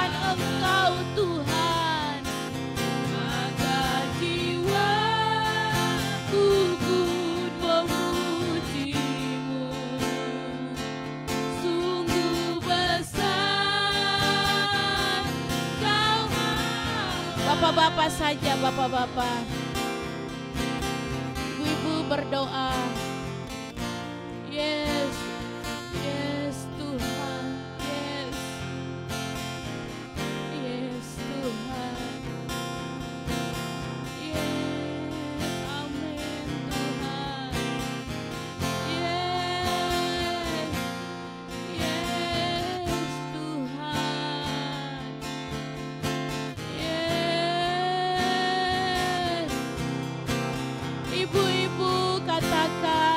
memuliakan Engkau Tuhan. Maka jiwaku pun memujimu. Sungguh besar Kau Allah. Bapak-bapak saja, bapak-bapak. Ibu-ibu berdoa. Yes, yes Tuhan, yes, yes Tuhan, yes, amin Tuhan, yes, yes Tuhan, yes. Ibu-ibu katakan.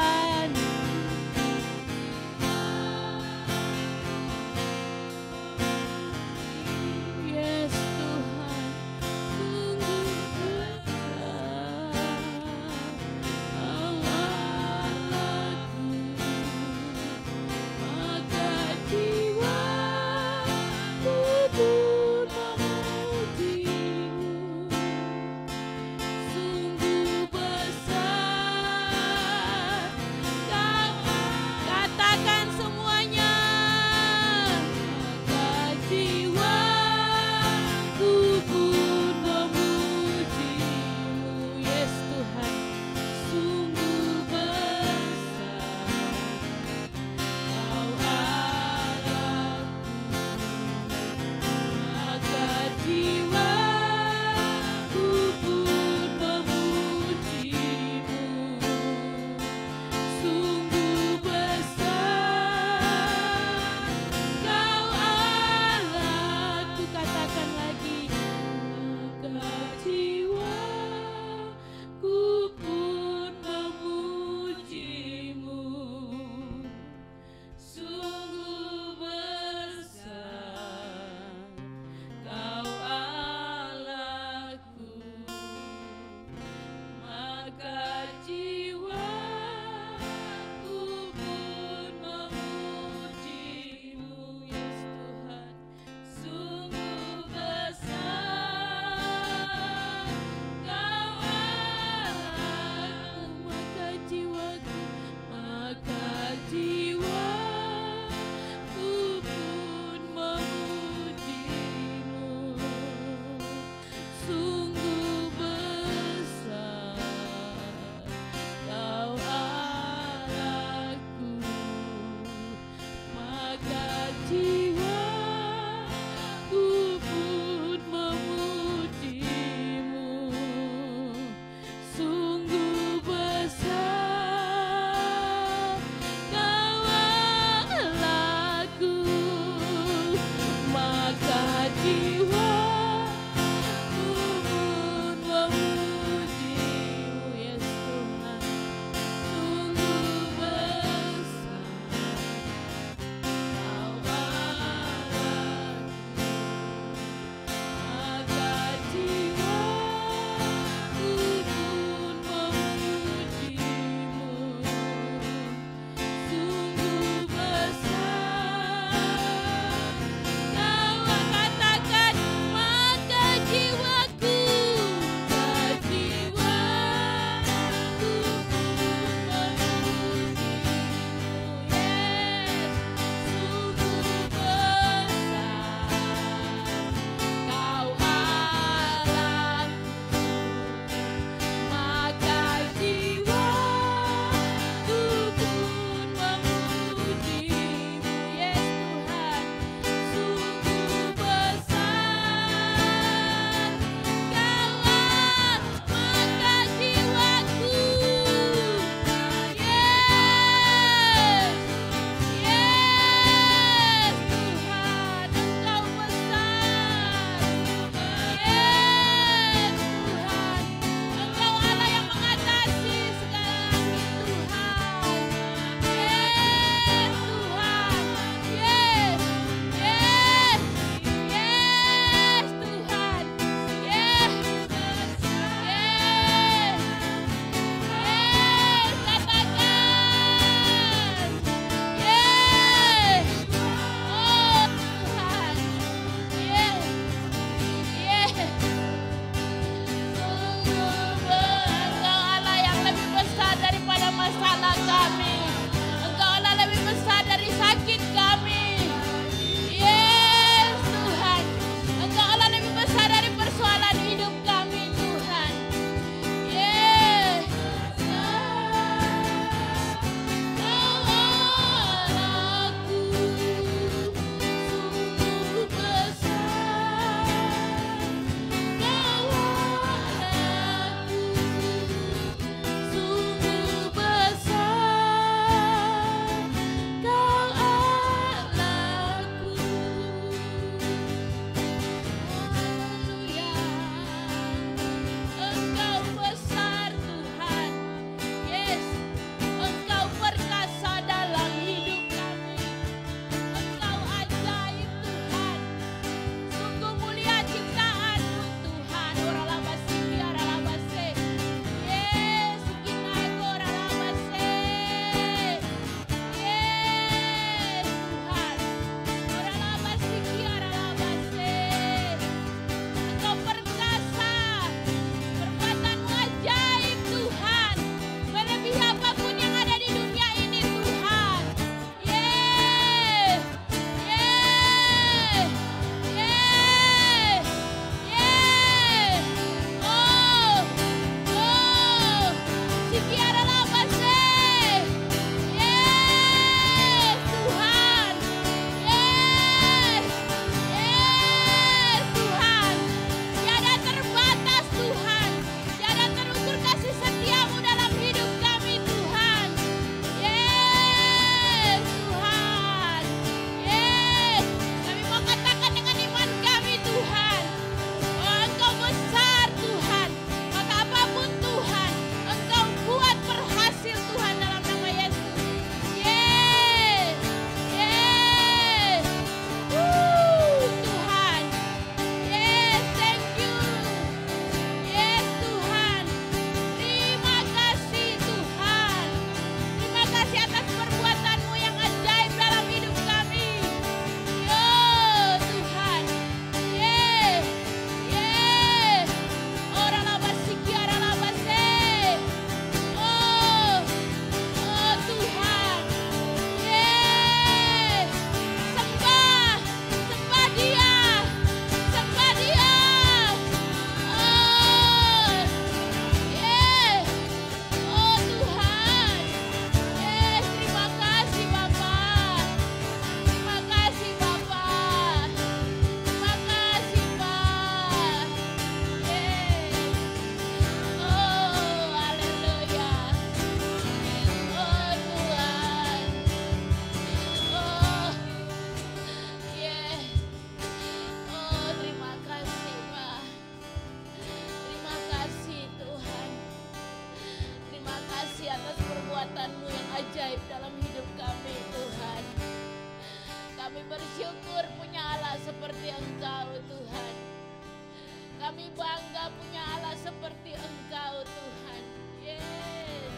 Kami bangga punya Allah seperti Engkau Tuhan. Yes.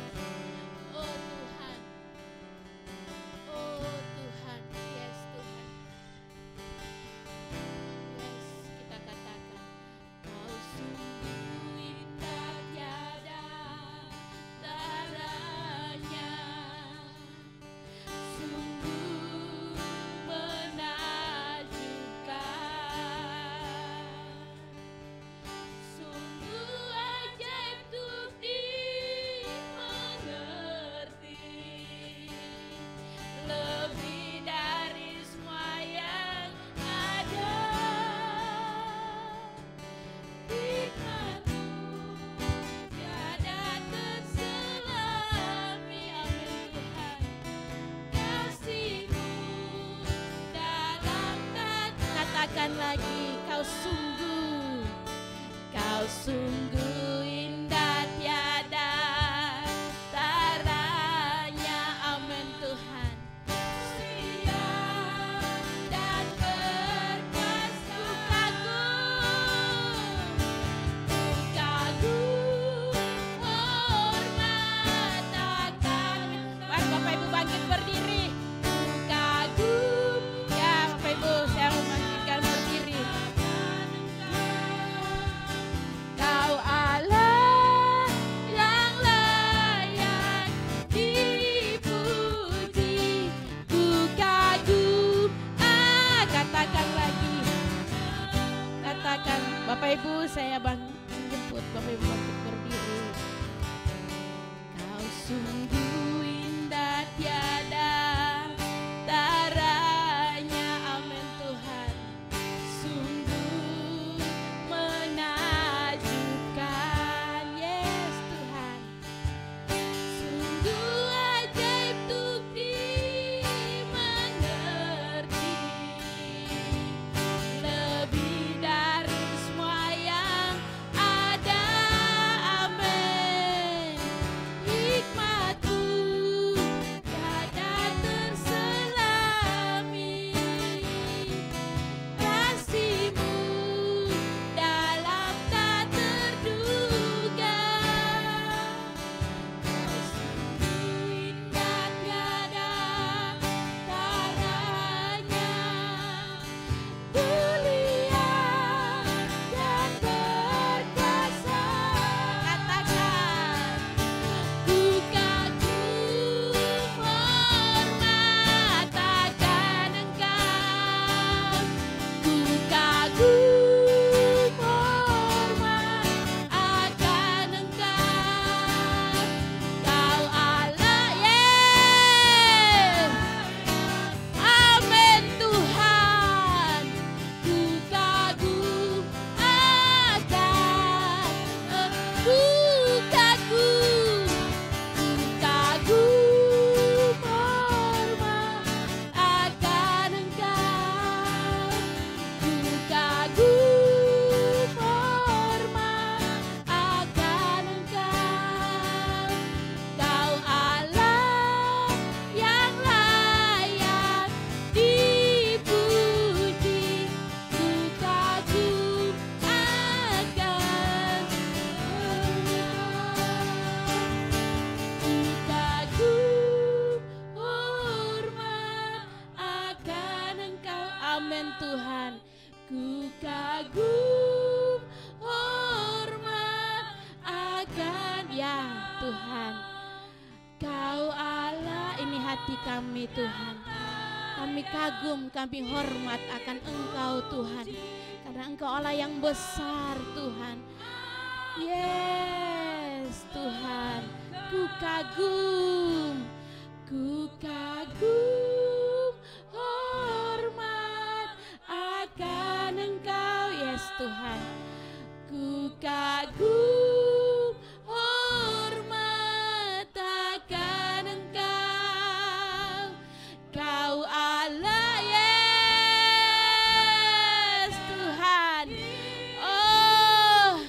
Oh Tuhan. Oh Tuhan. Yes Tuhan. Yes, kita katakan Kau sungguh indah tiada taranya, sungguh menakjubkan, sungguh ajaib untuk dimengerti, lebih dari semua yang ada. Hikmat-Mu tiada terselami, amin Tuhan. Kasih-Mu dalam katakan lagi, Kau sungguh indah tiada taranya, amin Tuhan. Setia dan berkuasa, kagum, hormat akan. Mari Bapak Ibu bangkit berdiri. Kagum, ya Bapak Ibu saya membangkitkan berdiri. Kau Allah yang layak dipuji, ku kagum. Katakan lagi, katakan Bapak Ibu saya jemput Bapak Ibu bangkit berdiri. Kau sungguh indah tiada taranya, amin Tuhan. Sungguh menakjubkan, yes Tuhan. Sungguh ajaib untuk dimengerti, lebih dari semua yang ada, amin. Hikmat-Mu tiada terselami, kasih-Mu dalam tak terduga. Kau sungguh indah tiada taranya, mulia dan berkuasa. Katakan, ku kagum, hormat akan Engkau. Ku kagum, hormat akan Engkau. Kau Allah, yes. Amin Tuhan. Ku kagum akan, ku kagum, hormat akan Engkau. Ku kagum, hormat akan Engkau. Kau Allah yang layak dipuji, ku kagum akan Engkau. Ku kagum, hormat akan Engkau, amin Tuhan. Ku kagum, hormat akan, ya Tuhan. Kau Allah, ini hati kami Tuhan. Kami kagum, kami hormat akan Engkau Tuhan. Karena Engkau Allah yang besar Tuhan. Yes Tuhan. Ku kagum, hormat akan Engkau. Yes Tuhan. Ku kagum, hormat akan Engkau. Kau Allah, yes Tuhan. Oh,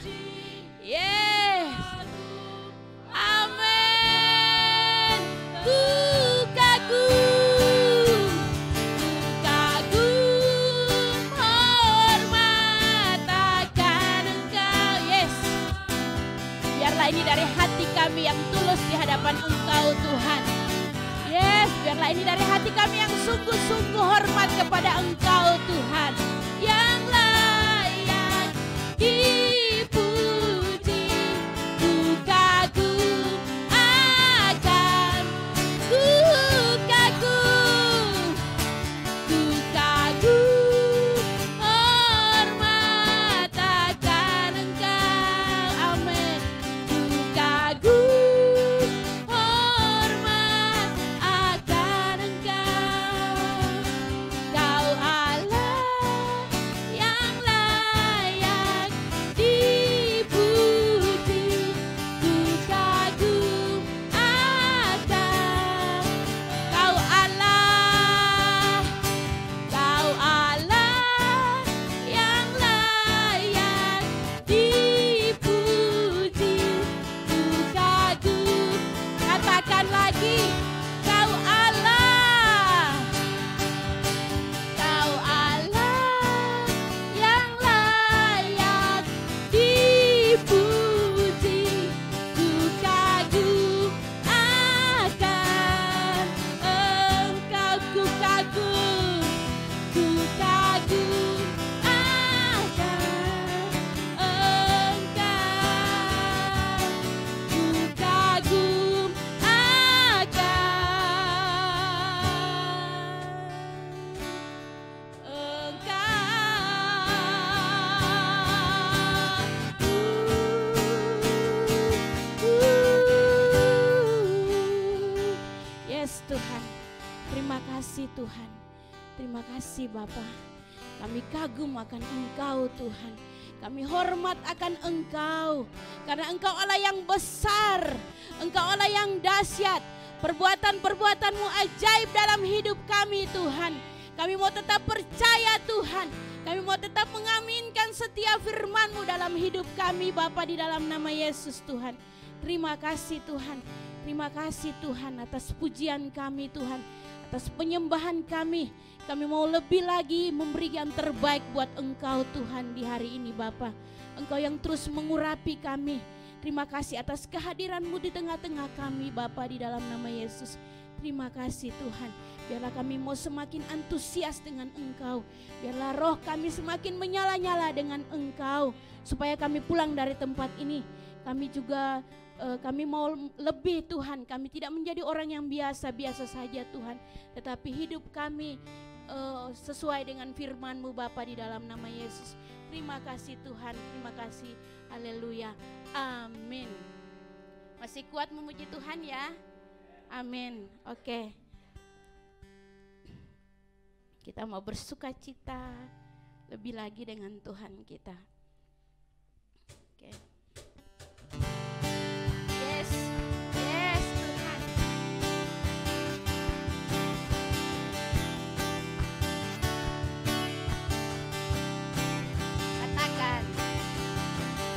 yes. Amin. Ku kagum. Allah, ini dari hati kami yang sungguh-sungguh hormat kepada Engkau Tuhan, yang layak dipuji. Ku kagum akan, ku kagum hormat akan Engkau. Amin. Ku kagum hormat akan Engkau. Kau Allah yang layak dipuji. Ku kagum akan Kau Allah, Kau Allah yang layak dipuji. Ku kagum, katakan lagi, Kau Allah, Kau Allah yang layak dipuji. Ku kagum akan Engkau. Ku kagum akan Engkau. Ku kagum Yes Tuhan, terima kasih Tuhan, terima kasih Bapa. Kami kagum akan Engkau Tuhan, kami hormat akan Engkau, karena Engkau Allah yang besar, Engkau Allah yang dahsyat. Perbuatan-perbuatan-Mu ajaib dalam hidup kami Tuhan. Kami mau tetap percaya Tuhan, kami mau tetap mengaminkan setiap firman-Mu dalam hidup kami Bapa, di dalam nama Yesus Tuhan. Terima kasih Tuhan, terima kasih Tuhan atas pujian kami Tuhan, atas penyembahan kami. Kami mau lebih lagi memberi yang terbaik buat Engkau Tuhan di hari ini Bapa. Engkau yang terus mengurapi kami. Terima kasih atas kehadiran-Mu di tengah-tengah kami Bapa, di dalam nama Yesus. Terima kasih Tuhan. Biarlah kami mau semakin antusias dengan Engkau. Biarlah roh kami semakin menyala-nyala dengan Engkau. Supaya kami pulang dari tempat ini, kami juga kami mau lebih Tuhan. Kami tidak menjadi orang yang biasa-biasa saja Tuhan, tetapi hidup kami sesuai dengan firman-Mu Bapa, di dalam nama Yesus. Terima kasih Tuhan, terima kasih. Haleluya, amin. Masih kuat memuji Tuhan ya? Amin. Oke, kita mau bersuka cita lebih lagi dengan Tuhan kita. Oke. Yes, yes Tuhan. Katakan,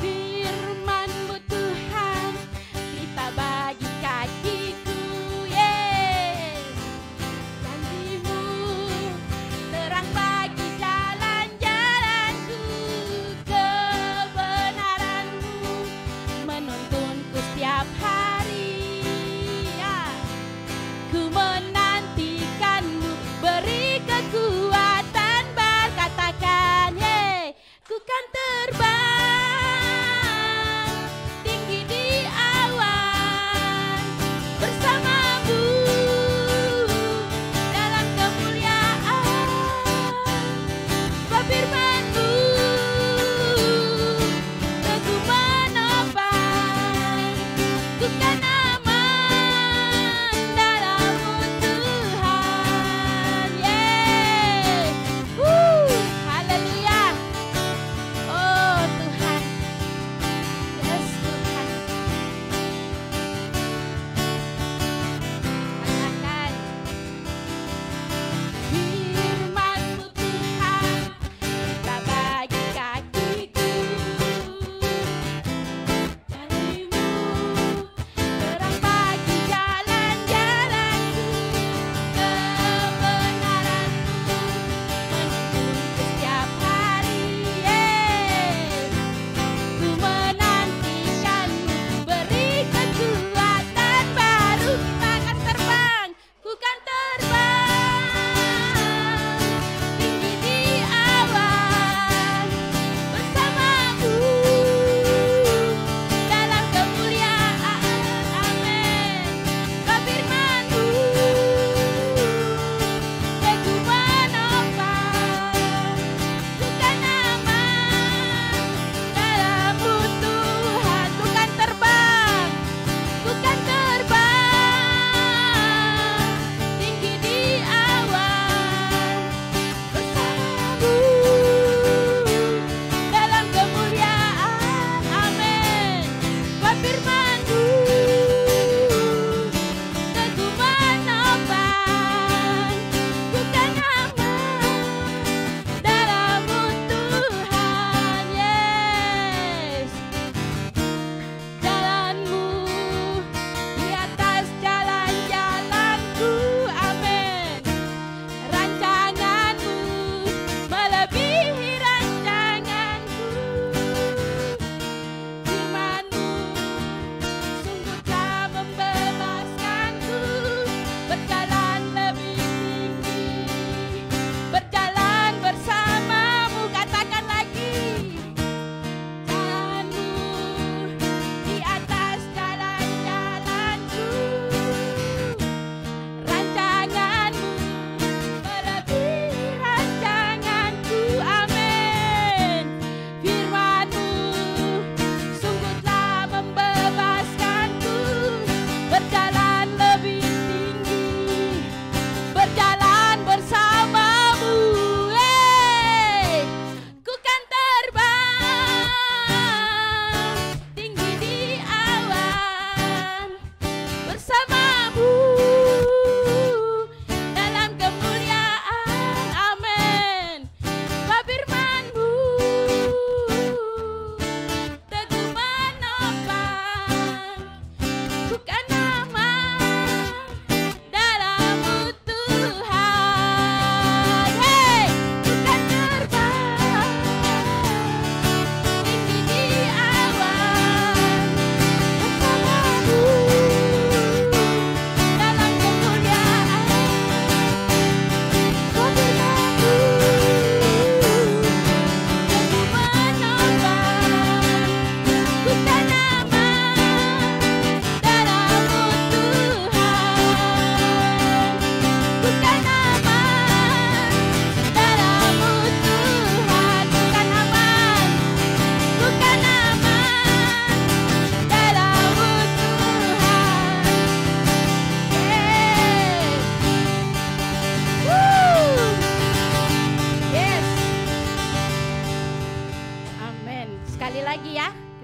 firman-Mu Tuhan, kita bagi kakiku, yes. Janji-Mu terang bagi jalan-jalanku,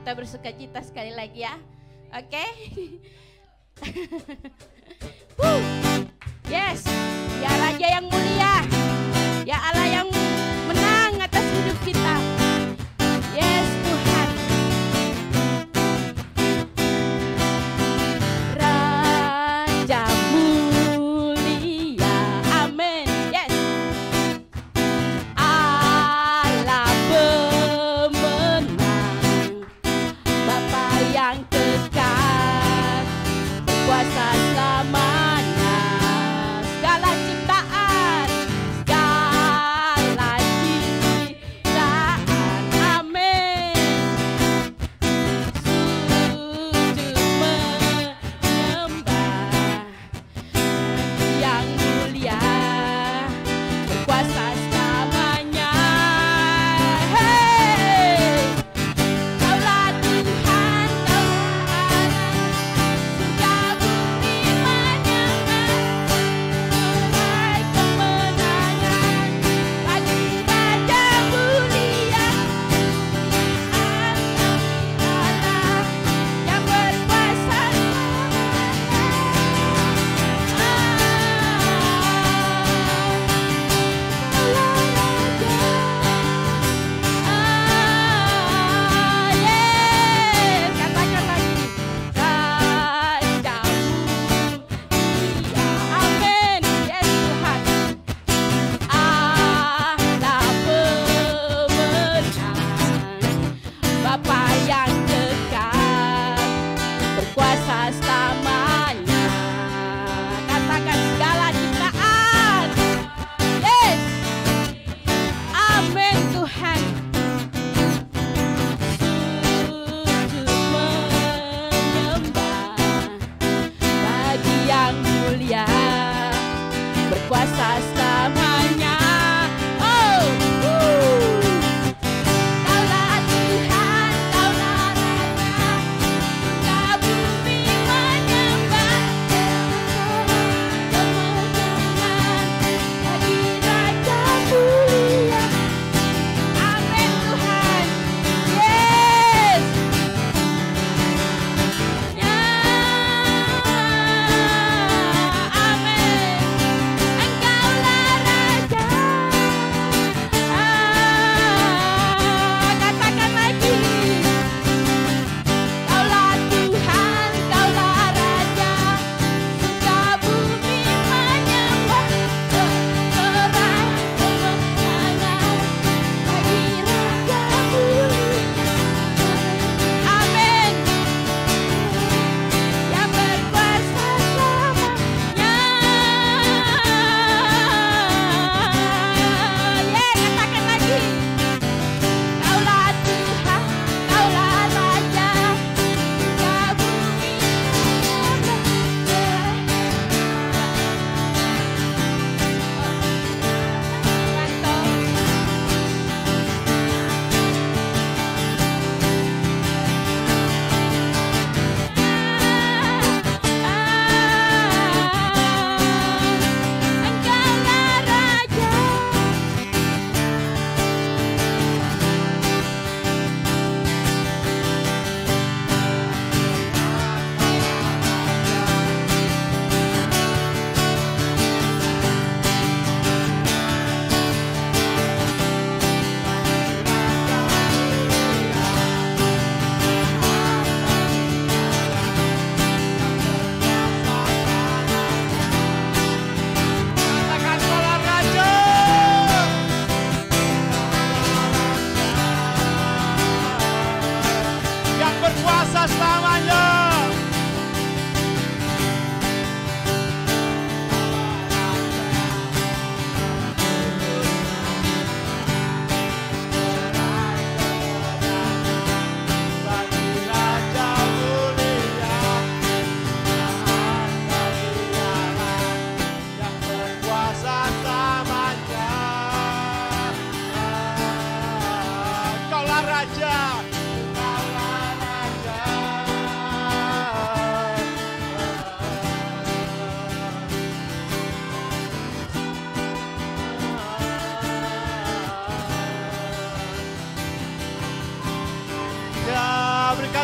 kita bersuka cita sekali lagi ya. Oke. Yes, ya Raja yang mulia, ya Allah yang menang atas hidup kita. Yes Tuhan. Raja mulia, amin. Yes. Allah pemenang, Bapa yang kekal, berkuasa selamanya. Segala ciptaan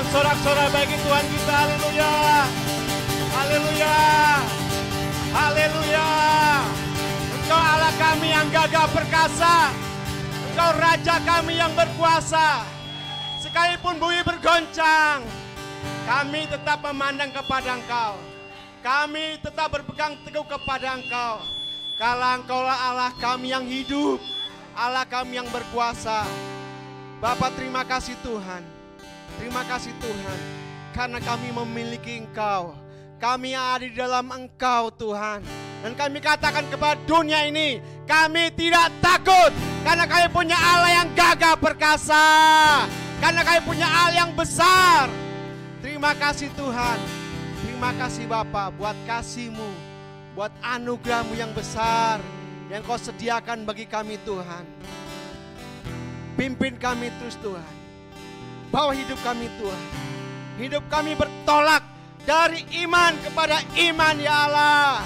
dengan sorak-sorai bagi Tuhan kita. Haleluya. Haleluya. Haleluya. Engkau Allah kami yang gagah perkasa. Engkau Raja kami yang berkuasa. Sekalipun bumi bergoncang, kami tetap memandang kepada Engkau. Kami tetap berpegang teguh kepada Engkau. Karena Engkaulah Allah kami yang hidup, Allah kami yang berkuasa. Bapa, terima kasih Tuhan. Terima kasih Tuhan, karena kami memiliki Engkau. Kami yang ada di dalam Engkau Tuhan. Dan kami katakan kepada dunia ini, kami tidak takut. Karena kami punya Allah yang gagah perkasa. Karena kami punya Allah yang besar. Terima kasih Tuhan. Terima kasih Bapa buat kasih-Mu, buat anugerah-Mu yang besar yang Kau sediakan bagi kami Tuhan. Pimpin kami terus Tuhan. Bawa hidup kami Tuhan. Hidup kami bertolak dari iman kepada iman ya Allah.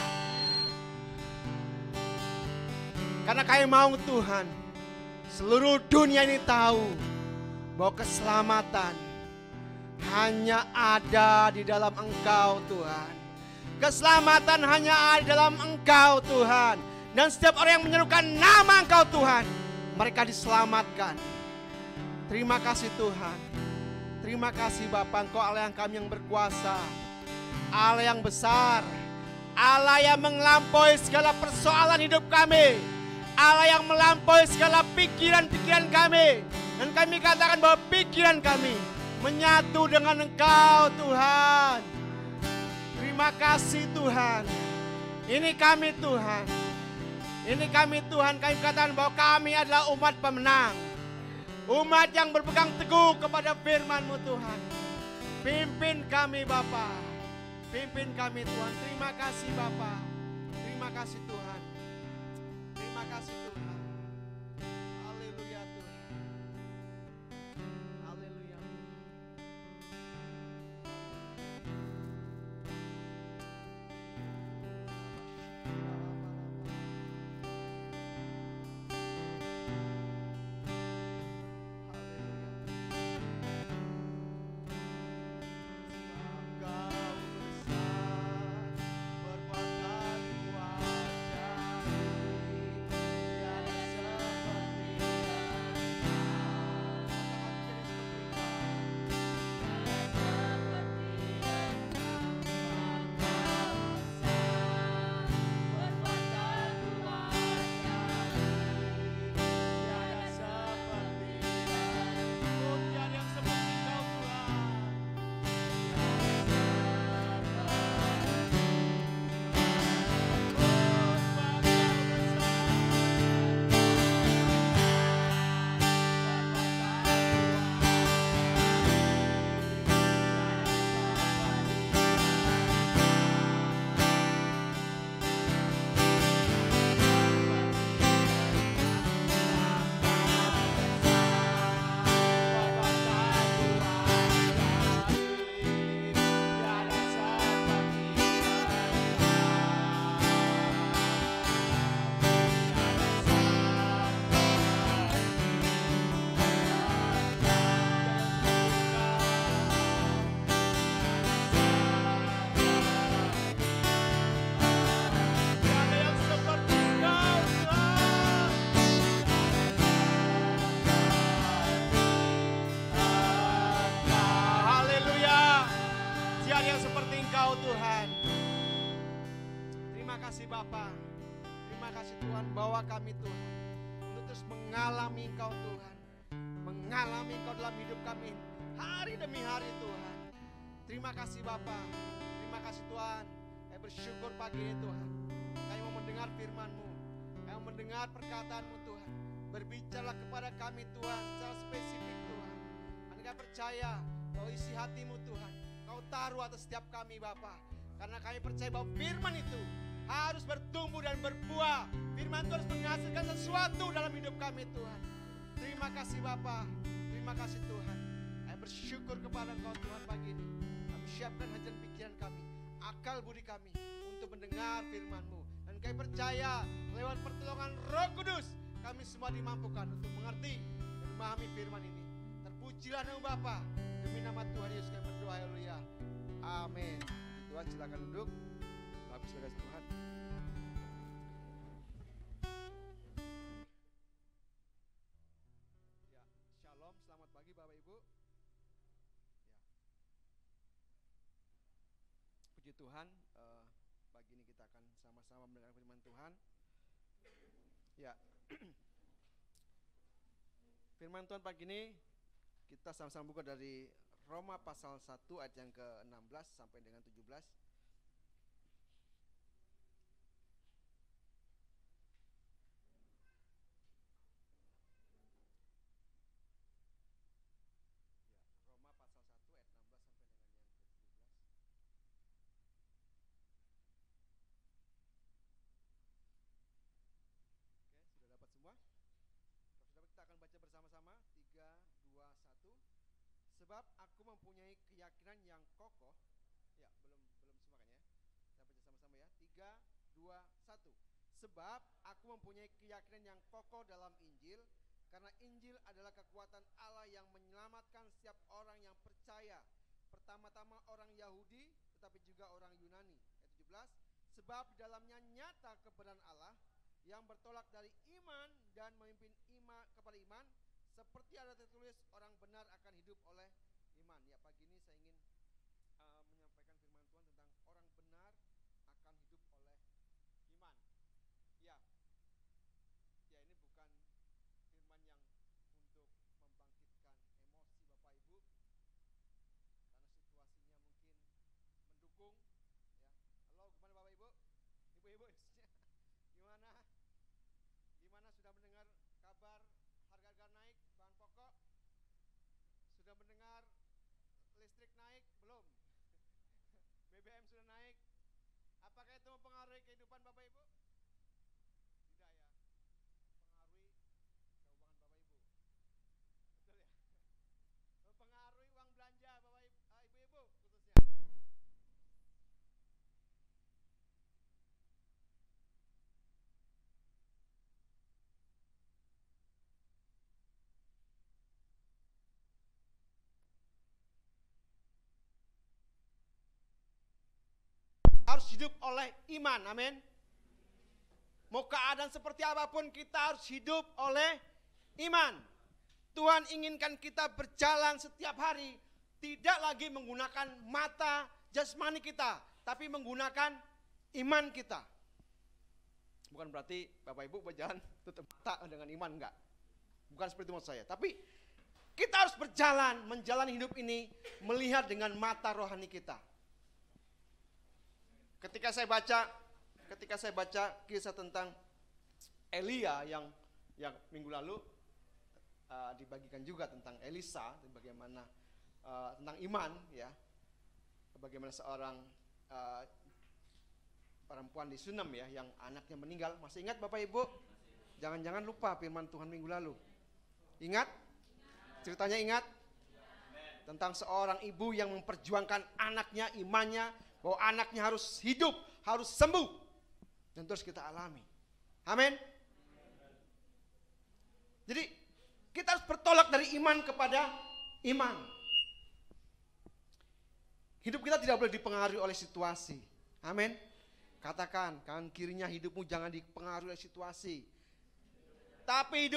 Karena kami mau Tuhan, seluruh dunia ini tahu bahwa keselamatan hanya ada di dalam Engkau Tuhan. Keselamatan hanya ada di dalam Engkau Tuhan. Dan setiap orang yang menyerukan nama Engkau Tuhan, mereka diselamatkan. Terima kasih Tuhan. Terima kasih Bapa, Engkau Allah yang kami yang berkuasa. Allah yang besar. Allah yang melampaui segala persoalan hidup kami. Allah yang melampaui segala pikiran-pikiran kami. Dan kami katakan bahwa pikiran kami menyatu dengan Engkau Tuhan. Terima kasih Tuhan. Ini kami Tuhan. Ini kami Tuhan. Kami katakan bahwa kami adalah umat pemenang. Umat yang berpegang teguh kepada firman-Mu Tuhan. Pimpin kami Bapa. Pimpin kami Tuhan. Terima kasih Bapa. Terima kasih Tuhan. Terima kasih Tuhan. Haleluya Tuhan. Haleluya. Bapa. Terima kasih Tuhan, bawa kami Tuhan untuk terus mengalami Engkau Tuhan. Mengalami Engkau dalam hidup kami hari demi hari Tuhan. Terima kasih Bapa. Terima kasih Tuhan. Kami bersyukur pagi ini Tuhan. Kami mau mendengar firman-Mu. Kami mau mendengar perkataan-Mu Tuhan. Berbicara kepada kami Tuhan secara spesifik Tuhan. Dan kami percaya bahwa isi hati-Mu Tuhan Kau taruh atas setiap kami Bapa. Karena kami percaya bahwa firman itu harus bertumbuh dan berbuah. Firman itu harus menghasilkan sesuatu dalam hidup kami Tuhan. Terima kasih Bapa. Terima kasih Tuhan. Kami bersyukur kepada Engkau Tuhan pagi ini. Kami siapkan hati dan pikiran kami, akal budi kami untuk mendengar firman-Mu. Dan kami percaya lewat pertolongan Roh Kudus kami semua dimampukan untuk mengerti dan memahami firman ini. Pujilah nama Bapa. Demi nama Tuhan Yesus kami berdoa, haleluya. Amin. Tuhan silakan duduk. Habis kasih Tuhan. Ya, shalom, selamat pagi Bapak Ibu. Ya. Puji Tuhan, pagi ini kita akan sama-sama mendengar firman Tuhan. Ya. Firman Tuhan pagi ini kita sama-sama buka dari Roma pasal 1 ayat yang ke-16 sampai dengan 17. Ya, Roma pasal 1 ayat 16 sampai dengan yang ke-17. Oke, sudah dapat semua? Saudara, kita akan baca bersama-sama 3, 2, 1. Sebab aku mempunyai keyakinan yang kokoh. Ya, belum semua kan ya. Kita baca sama-sama ya. 3, 2, 1. Sebab aku mempunyai keyakinan yang kokoh dalam Injil, karena Injil adalah kekuatan Allah yang menyelamatkan setiap orang yang percaya. Pertama-tama orang Yahudi, tetapi juga orang Yunani. Ayat 17. Sebab di dalamnya nyata kebenaran Allah yang bertolak dari iman dan memimpin iman kepada iman, seperti ada tertulis, orang benar akan hidup oleh iman. Ya, pagi ini saya ingin menyampaikan firman Tuhan tentang orang benar akan hidup oleh iman. Ya, ya ini bukan firman yang untuk membangkitkan emosi Bapak Ibu, karena situasinya mungkin mendukung. Ya, halo, gimana Bapak Ibu, Ibu-ibu, gimana? Gimana, sudah mendengar kabar harga-harga naik bahan pokok? Sudah mendengar listrik naik? Belum. BBM sudah naik. Apakah itu mempengaruhi kehidupan Bapak Ibu? Tidak ya. Mempengaruhi keuangan Bapak Ibu. Betul ya? Mempengaruhi uang belanja Bapak Ibu-ibu khususnya. Harus hidup oleh iman, amin. Mau keadaan seperti apapun, kita harus hidup oleh iman. Tuhan inginkan kita berjalan setiap hari, tidak lagi menggunakan mata jasmani kita, tapi menggunakan iman kita. Bukan berarti Bapak Ibu berjalan tutup mata dengan iman, enggak. Bukan seperti maksud saya, tapi kita harus berjalan, menjalani hidup ini, melihat dengan mata rohani kita. Ketika saya baca kisah tentang Elia yang minggu lalu dibagikan juga tentang Elisa, bagaimana tentang iman, ya, bagaimana seorang perempuan di Sunem, ya, yang anaknya meninggal. Masih ingat Bapak Ibu? Jangan-jangan lupa firman Tuhan minggu lalu. Ingat? Ceritanya ingat? Tentang seorang ibu yang memperjuangkan anaknya, imannya, bahwa anaknya harus hidup, harus sembuh. Dan terus kita alami. Amin. Jadi kita harus bertolak dari iman kepada iman. Hidup kita tidak boleh dipengaruhi oleh situasi. Amin. Katakan, kanan kirinya, hidupmu jangan dipengaruhi oleh situasi. Tapi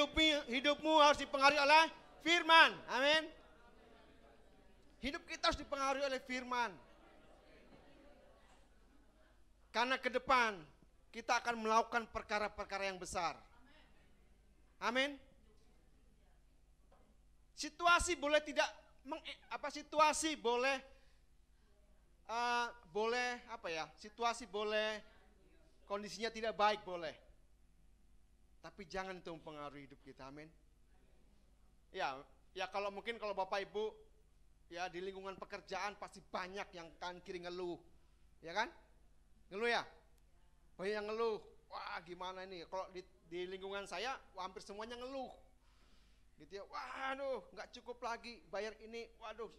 hidupmu harus dipengaruhi oleh firman. Amin. Hidup kita harus dipengaruhi oleh firman. Karena ke depan kita akan melakukan perkara-perkara yang besar. Amin. Situasi boleh tidak situasi boleh situasi boleh kondisinya tidak baik boleh. Tapi jangan itu mempengaruhi hidup kita. Amin. Ya kalau Bapak Ibu ya di lingkungan pekerjaan pasti banyak yang kanan kiri ngeluh. Ya kan? Ngeluh ya? Banyak yang ngeluh. Wah, gimana ini? Kalau di lingkungan saya hampir semuanya ngeluh. Gitu ya. Waduh, nggak cukup lagi bayar ini. Waduh,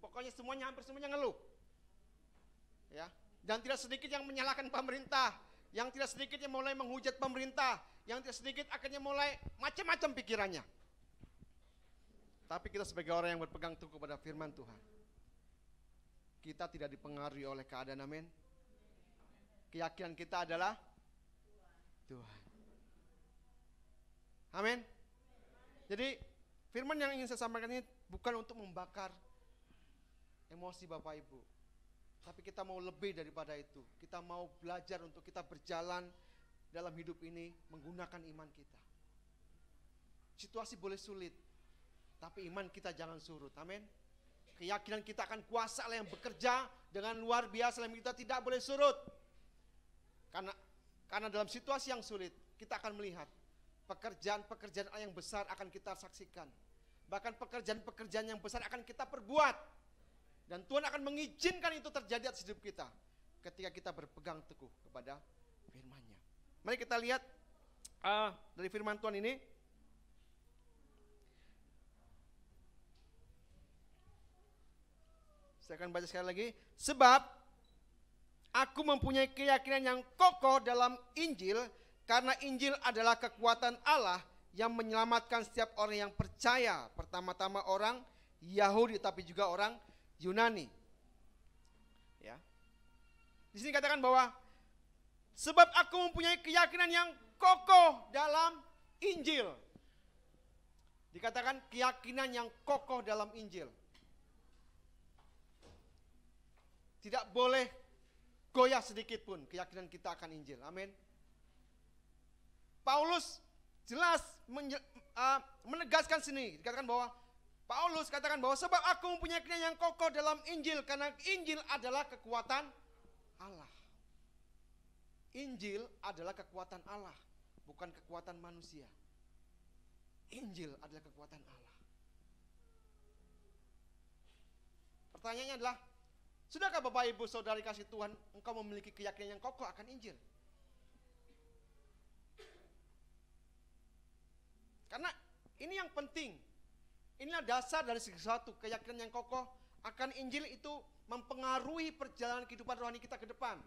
pokoknya hampir semuanya ngeluh. Ya. Dan tidak sedikit yang menyalahkan pemerintah, yang tidak sedikit yang mulai menghujat pemerintah, yang tidak sedikit akhirnya mulai macam-macam pikirannya. Tapi kita sebagai orang yang berpegang teguh kepada firman Tuhan, kita tidak dipengaruhi oleh keadaan, amin. Keyakinan kita adalah Tuhan. Amin. Jadi firman yang ingin saya sampaikan ini bukan untuk membakar emosi Bapak Ibu, tapi kita mau lebih daripada itu. Kita mau belajar untuk kita berjalan dalam hidup ini menggunakan iman kita. Situasi boleh sulit, tapi iman kita jangan surut. Amin. Keyakinan kita akan kuasa Allah yang bekerja dengan luar biasa, yang kita tidak boleh surut. Karena dalam situasi yang sulit, kita akan melihat pekerjaan-pekerjaan Allah yang besar akan kita saksikan. Bahkan pekerjaan-pekerjaan yang besar akan kita perbuat. Dan Tuhan akan mengizinkan itu terjadi atas hidup kita ketika kita berpegang teguh kepada firman-Nya. Mari kita lihat dari firman Tuhan ini. Saya akan baca sekali lagi. Sebab aku mempunyai keyakinan yang kokoh dalam Injil, karena Injil adalah kekuatan Allah yang menyelamatkan setiap orang yang percaya. Pertama-tama orang Yahudi, tapi juga orang Yunani. Ya. Di sini katakan bahwa sebab aku mempunyai keyakinan yang kokoh dalam Injil. Dikatakan keyakinan yang kokoh dalam Injil. Tidak boleh goyah sedikit pun keyakinan kita akan Injil. Amin. Paulus jelas menegaskan sini. Dikatakan bahwa Paulus katakan bahwa sebab aku mempunyai keyakinan yang kokoh dalam Injil, karena Injil adalah kekuatan Allah. Injil adalah kekuatan Allah, bukan kekuatan manusia. Injil adalah kekuatan Allah. Pertanyaannya adalah, sudahkah Bapak Ibu Saudari kasih Tuhan, engkau memiliki keyakinan yang kokoh akan Injil? Karena ini yang penting. Inilah dasar dari sesuatu. Keyakinan yang kokoh akan Injil itu mempengaruhi perjalanan kehidupan rohani kita ke depan.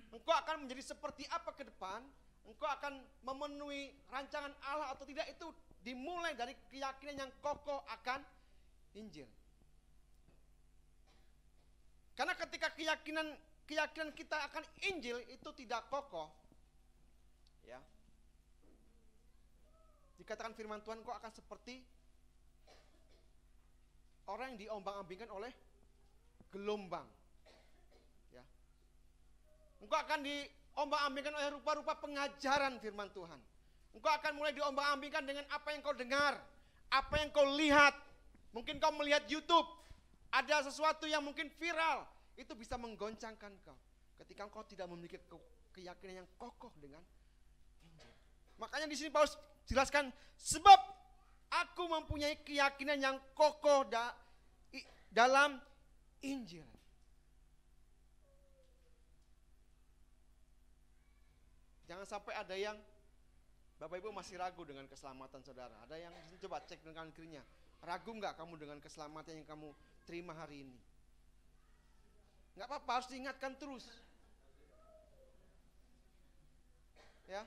Engkau akan menjadi seperti apa ke depan, engkau akan memenuhi rancangan Allah atau tidak, itu dimulai dari keyakinan yang kokoh akan Injil. Karena ketika keyakinan kita akan Injil itu tidak kokoh, ya, dikatakan firman Tuhan, kau akan seperti orang yang diombang-ambingkan oleh gelombang. Ya. Engkau akan diombang-ambingkan oleh rupa-rupa pengajaran firman Tuhan. Engkau akan mulai diombang-ambingkan dengan apa yang kau dengar, apa yang kau lihat. Mungkin kau melihat YouTube, ada sesuatu yang mungkin viral, itu bisa menggoncangkan kau ketika engkau tidak memiliki keyakinan yang kokoh dengan Injil. Makanya di sini Paulus jelaskan, sebab aku mempunyai keyakinan yang kokoh dalam Injil. Jangan sampai ada yang Bapak Ibu masih ragu dengan keselamatan saudara. Ada yang coba cek dengan kirinya, ragu nggak kamu dengan keselamatan yang kamu terima hari ini? Nggak apa-apa, harus diingatkan terus. Ya.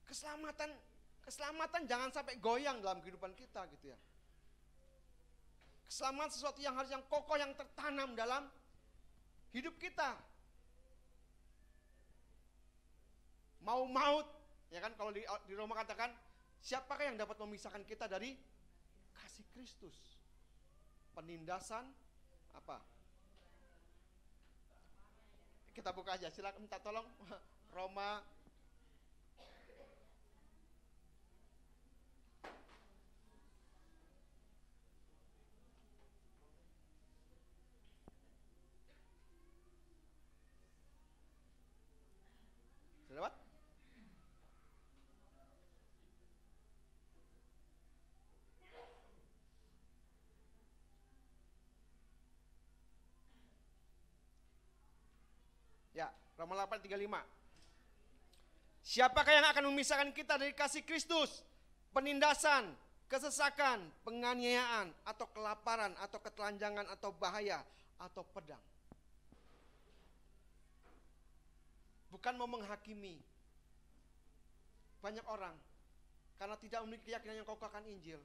Keselamatan jangan sampai goyang dalam kehidupan kita gitu ya. Keselamatan sesuatu yang harus yang kokoh, yang tertanam dalam hidup kita. Mau maut, ya kan, kalau di Roma katakan, siapakah yang dapat memisahkan kita dari kasih Kristus? Penindasan apa? Kita buka aja, silakan minta tolong Roma lewat. Ya, Roma 8:35. Siapakah yang akan memisahkan kita dari kasih Kristus? Penindasan, kesesakan, penganiayaan, atau kelaparan, atau ketelanjangan, atau bahaya, atau pedang. Bukan mau menghakimi. Banyak orang karena tidak memiliki keyakinan yang kokoh akan Injil.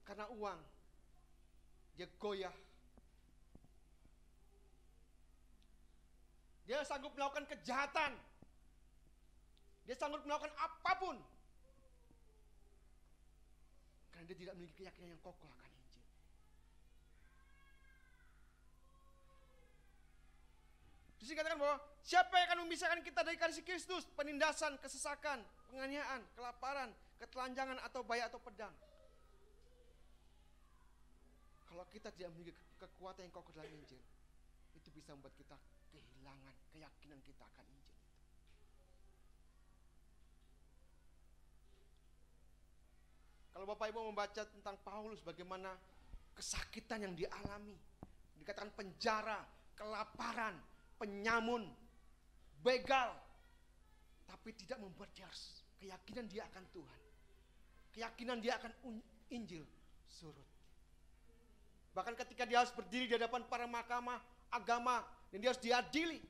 Karena uang, dia goyah. Dia sanggup melakukan kejahatan. Dia sanggup melakukan apapun. Karena dia tidak memiliki keyakinan yang kokoh akan Injil. Terus dikatakan bahwa siapa yang akan memisahkan kita dari kasih Kristus? Penindasan, kesesakan, penganiayaan, kelaparan, ketelanjangan atau bahaya atau pedang. Kalau kita tidak memiliki kekuatan yang kokoh dalam Injil, itu bisa membuat kita kehilangan keyakinan kita akan Injil. Kalau Bapak Ibu membaca tentang Paulus, bagaimana kesakitan yang dialami, dikatakan penjara, kelaparan, penyamun, begal, tapi tidak membuat dia harus keyakinan dia akan Tuhan, keyakinan dia akan Injil surut. Bahkan ketika dia harus berdiri di hadapan para mahkamah agama dan dia harus diadili,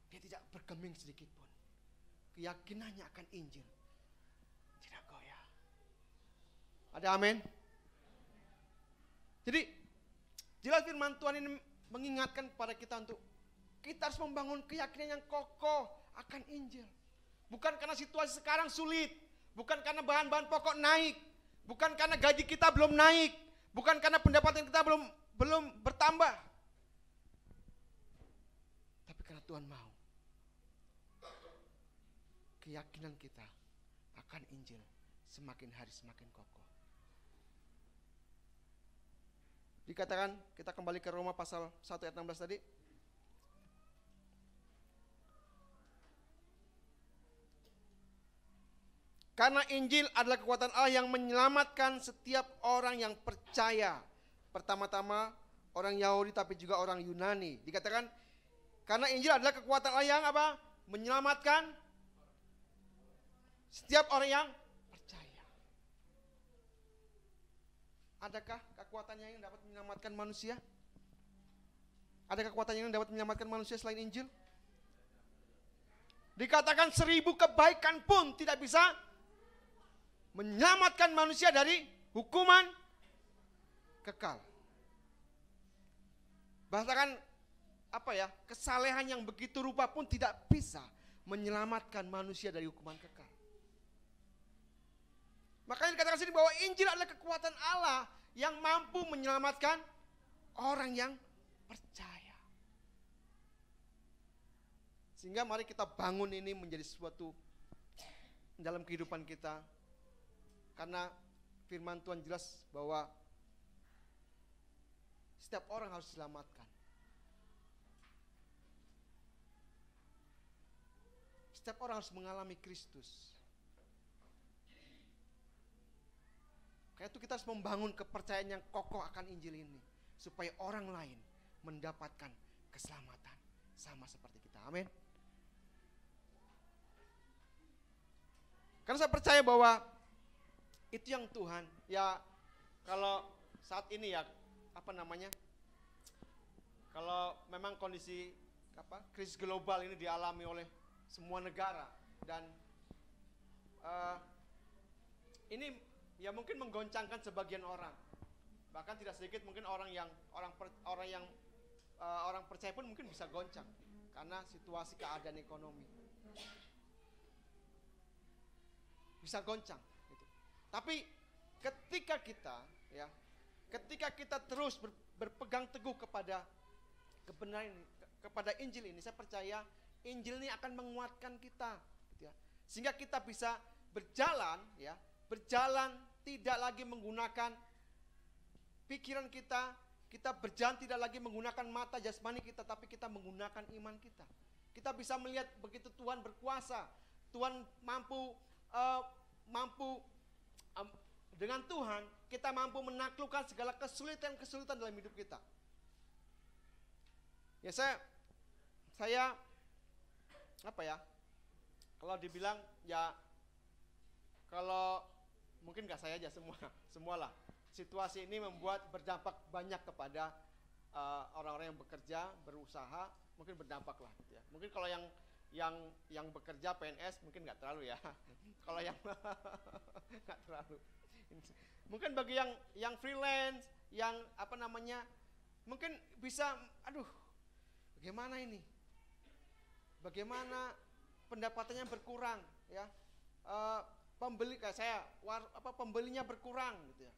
dia tidak bergeming sedikit pun. Keyakinannya akan Injil tidak goyah. Ada amin? Jadi jelas firman Tuhan ini mengingatkan kepada kita untuk kita harus membangun keyakinan yang kokoh akan Injil. Bukan karena situasi sekarang sulit, bukan karena bahan-bahan pokok naik, bukan karena gaji kita belum naik, bukan karena pendapatan kita belum bertambah. Tapi karena Tuhan mau keyakinan kita akan Injil semakin hari semakin kokoh. Dikatakan, kita kembali ke Roma pasal 1 ayat 16 tadi. Karena Injil adalah kekuatan Allah yang menyelamatkan setiap orang yang percaya. Pertama-tama orang Yahudi tapi juga orang Yunani. Dikatakan karena Injil adalah kekuatan Allah yang apa? Menyelamatkan setiap orang yang percaya. Adakah kekuatannya yang dapat menyelamatkan manusia? Ada kekuatannya yang dapat menyelamatkan manusia selain Injil? Dikatakan 1000 kebaikan pun tidak bisa menyelamatkan manusia dari hukuman kekal. Bahkan kesalehan yang begitu rupa pun tidak bisa menyelamatkan manusia dari hukuman kekal. Makanya dikatakan sini bahwa Injil adalah kekuatan Allah yang mampu menyelamatkan orang yang percaya. Sehingga mari kita bangun ini menjadi sesuatu dalam kehidupan kita. Karena firman Tuhan jelas bahwa setiap orang harus diselamatkan. Setiap orang harus mengalami Kristus. Karena itu kita harus membangun kepercayaan yang kokoh akan Injil ini. Supaya orang lain mendapatkan keselamatan sama seperti kita. Amin. Karena saya percaya bahwa itu yang Tuhan, ya kalau saat ini ya, kalau memang kondisi krisis global ini dialami oleh semua negara dan ini ya mungkin menggoncangkan sebagian orang, bahkan tidak sedikit mungkin orang percaya pun mungkin bisa goncang karena situasi keadaan ekonomi bisa goncang. Tapi ketika kita terus berpegang teguh kepada kebenaran ini, kepada Injil ini, saya percaya Injil ini akan menguatkan kita, gitu ya. Sehingga kita bisa berjalan tidak lagi menggunakan pikiran kita berjalan tidak lagi menggunakan mata jasmani kita, tapi kita menggunakan iman kita. Kita bisa melihat begitu Tuhan berkuasa, Tuhan mampu dengan Tuhan kita mampu menaklukkan segala kesulitan dalam hidup kita. Ya saya kalau dibilang ya, kalau mungkin gak saya aja, semualah. Situasi ini berdampak banyak kepada orang-orang yang bekerja, berusaha, mungkin berdampak lah gitu ya. Mungkin kalau yang yang bekerja PNS mungkin nggak terlalu ya. Kalau yang nggak terlalu. Mungkin bagi yang freelance, yang apa namanya, mungkin bisa, aduh, bagaimana ini? Bagaimana pendapatannya berkurang, ya? Pembeli kayak saya, pembelinya berkurang, gitu ya.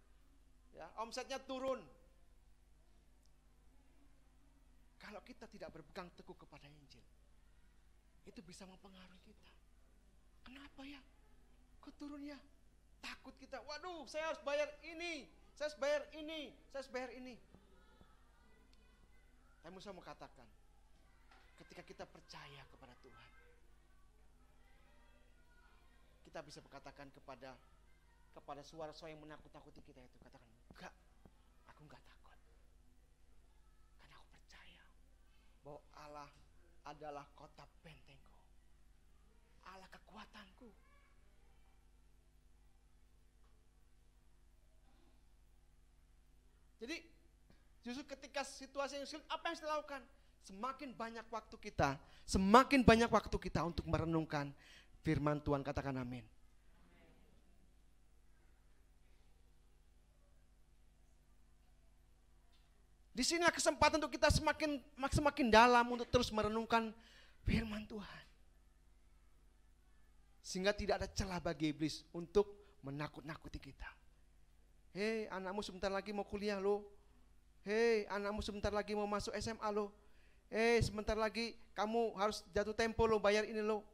Ya, omsetnya turun. Kalau kita tidak berpegang teguh kepada Injil, itu bisa mempengaruhi kita. Kenapa ya? Kok turun ya? Takut kita, waduh saya harus bayar ini, saya harus bayar ini, saya harus bayar ini. Tapi Musa mau katakan, ketika kita percaya kepada Tuhan, kita bisa berkatakan kepada suara-suara yang menakut-nakuti kita itu, katakan, enggak, aku enggak takut. Karena aku percaya bahwa Allah adalah kota bentengku, Allah kekuatanku. Jadi justru ketika situasi yang sulit, apa yang saya lakukan? Semakin banyak waktu kita untuk merenungkan firman Tuhan, katakan amin. Di sinilah kesempatan untuk kita semakin dalam untuk terus merenungkan firman Tuhan. Sehingga tidak ada celah bagi iblis untuk menakut-nakuti kita. Hei, anakmu sebentar lagi mau kuliah loh. Hei, anakmu sebentar lagi mau masuk SMA loh. Hei, sebentar lagi kamu harus jatuh tempo loh, bayar ini loh.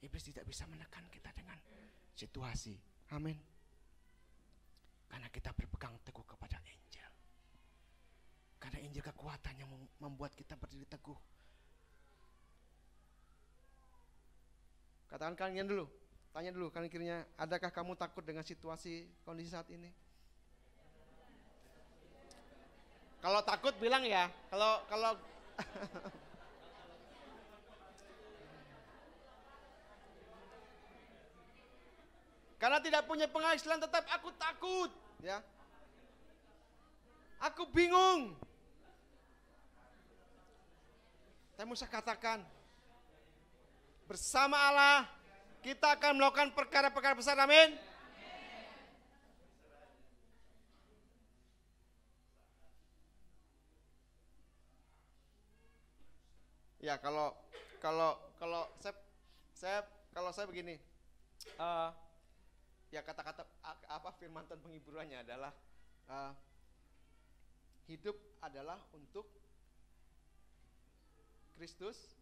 Iblis tidak bisa menekan kita dengan situasi. Amin. Karena kita berpegang teguh kepada Injil. Karena Injil kekuatan yang membuat kita berdiri teguh. Katakan kalian dulu, tanya dulu kalian kirinya, adakah kamu takut dengan situasi kondisi saat ini? Kalau takut bilang ya, kalau karena tidak punya penghasilan tetap aku takut, ya. Aku bingung. Tapi Musa katakan, bersama Allah kita akan melakukan perkara-perkara besar, amin. Ya kalau saya begini, ya kata-kata apa firman Tuhan penghiburannya adalah hidup adalah untuk Kristus,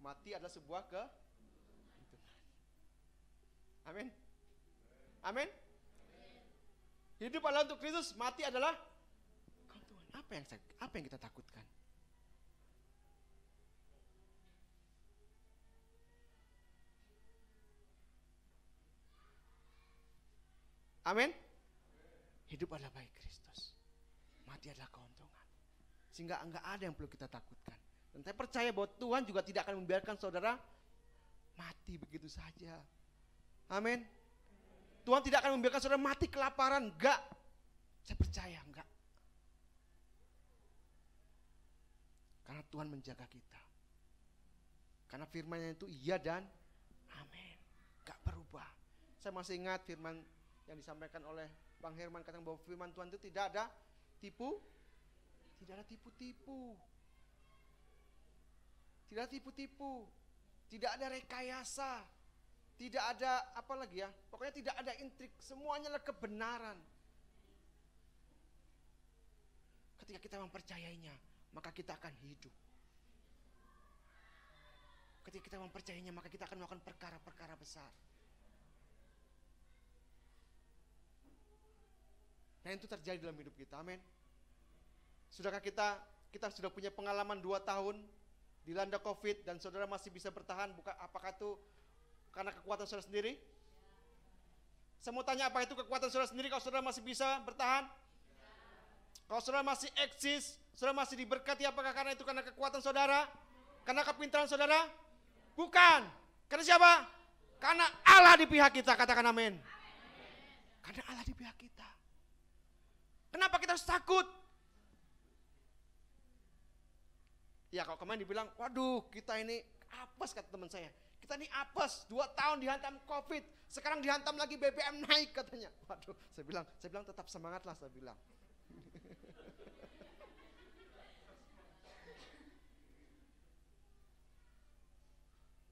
mati adalah sebuah kehidupan. Amin. Amin. Hidup adalah untuk Kristus, mati adalah keuntungan. Apa yang kita takutkan? Amin. Hidup adalah bagi Kristus, mati adalah keuntungan. Sehingga enggak ada yang perlu kita takutkan. Dan saya percaya bahwa Tuhan juga tidak akan membiarkan saudara mati begitu saja. Amin. Tuhan tidak akan membiarkan saudara mati kelaparan, enggak. Saya percaya enggak. Karena Tuhan menjaga kita. Karena firman-Nya itu iya dan amin. Enggak berubah. Saya masih ingat firman yang disampaikan oleh Bang Herman, katakan bahwa firman Tuhan itu tidak ada tipu-tipu. Tidak tipu-tipu, tidak ada rekayasa, tidak ada apa lagi ya, pokoknya tidak ada intrik, semuanya adalah kebenaran. Ketika kita mempercayainya, maka kita akan hidup. Ketika kita mempercayainya, maka kita akan melakukan perkara-perkara besar. Dan itu terjadi dalam hidup kita, amin. Sudahkah kita sudah punya pengalaman 2 tahun dilanda COVID dan saudara masih bisa bertahan, apakah itu karena kekuatan saudara sendiri? Saya mau tanya, apa itu kekuatan saudara sendiri kalau saudara masih bisa bertahan? Kalau saudara masih eksis, saudara masih diberkati, apakah karena itu karena kekuatan saudara? Karena kepintaran saudara? Bukan. Karena siapa? Karena Allah di pihak kita, katakan amin. Karena Allah di pihak kita. Kenapa kita harus takut? Ya kalau kemarin dibilang, waduh kita ini apes, kata teman saya. Kita ini apes, 2 tahun dihantam COVID, sekarang dihantam lagi BBM naik katanya. Waduh, saya bilang tetap semangatlah, saya bilang.